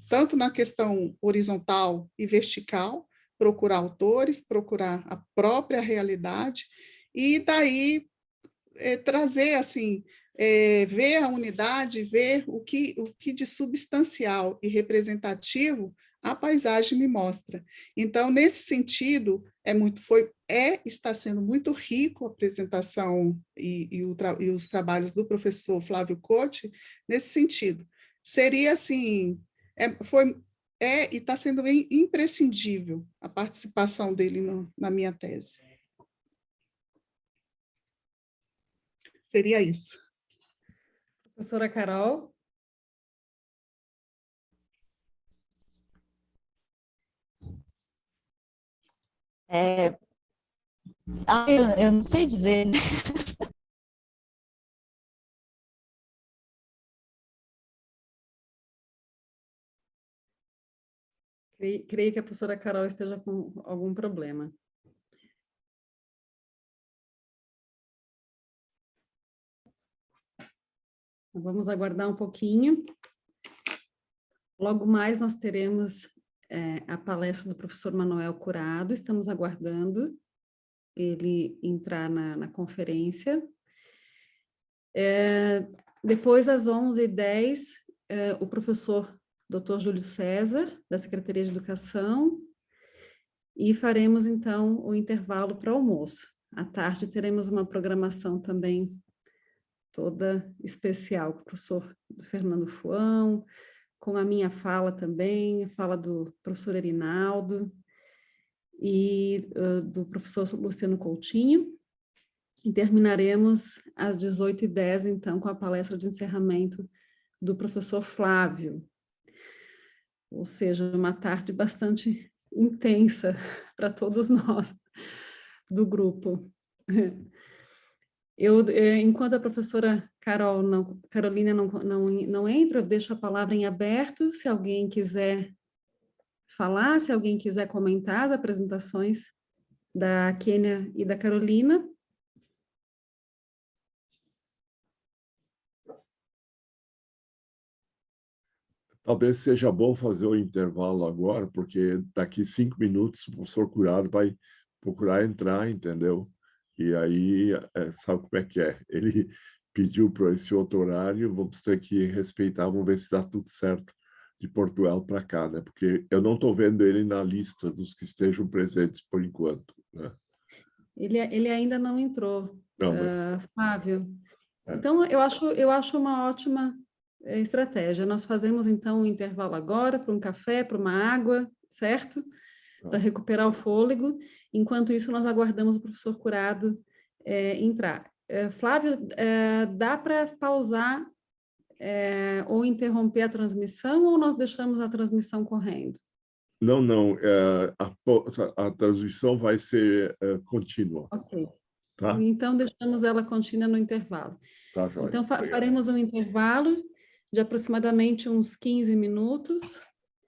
tanto na questão horizontal e vertical, procurar autores, procurar a própria realidade, e daí trazer, assim, ver a unidade, ver o que de substancial e representativo a paisagem me mostra. Então, nesse sentido, está sendo muito rico a apresentação e os trabalhos do professor Flávio Cotti, nesse sentido. Seria, assim, e está sendo imprescindível a participação dele na minha tese. Seria isso. Professora Carol? Eu não sei dizer, né? Creio que a professora Carol esteja com algum problema. Vamos aguardar um pouquinho. Logo mais nós teremos a palestra do professor Manuel Curado, estamos aguardando ele entrar na conferência. Depois, às 11h10, o professor Dr. Júlio César, da Secretaria de Educação, e faremos, então, o intervalo para o almoço. À tarde teremos uma programação também toda especial, com o professor Fernando Fuão, com a minha fala também, a fala do professor Erinaldo e do professor Luciano Coutinho. E terminaremos às 18h10, então, com a palestra de encerramento do professor Flávio. Ou seja, uma tarde bastante intensa para todos nós do grupo. Enquanto a professora Carolina não entra, eu deixo a palavra em aberto, se alguém quiser falar, se alguém quiser comentar as apresentações da Kênia e da Carolina. Talvez seja bom fazer o intervalo agora, porque daqui 5 minutos o professor Curado vai procurar entrar, entendeu? E aí, sabe como é que é? Ele pediu para esse outro horário, vamos ter que respeitar, vamos ver se dá tudo certo de Portugal para cá, né? Porque eu não estou vendo ele na lista dos que estejam presentes por enquanto, né? Ele ainda não entrou, Não, mas... Flávio. Então, eu acho uma ótima estratégia. Nós fazemos, então, um intervalo agora para um café, para uma água, certo? Para recuperar o fôlego. Enquanto isso, nós aguardamos o professor Curado entrar. Flávio, dá para pausar ou interromper a transmissão, ou nós deixamos a transmissão correndo? Não. A transmissão vai ser contínua. Ok. Tá? Então, deixamos ela contínua no intervalo. Tá, joia. Então, faremos um intervalo de aproximadamente uns 15 minutos.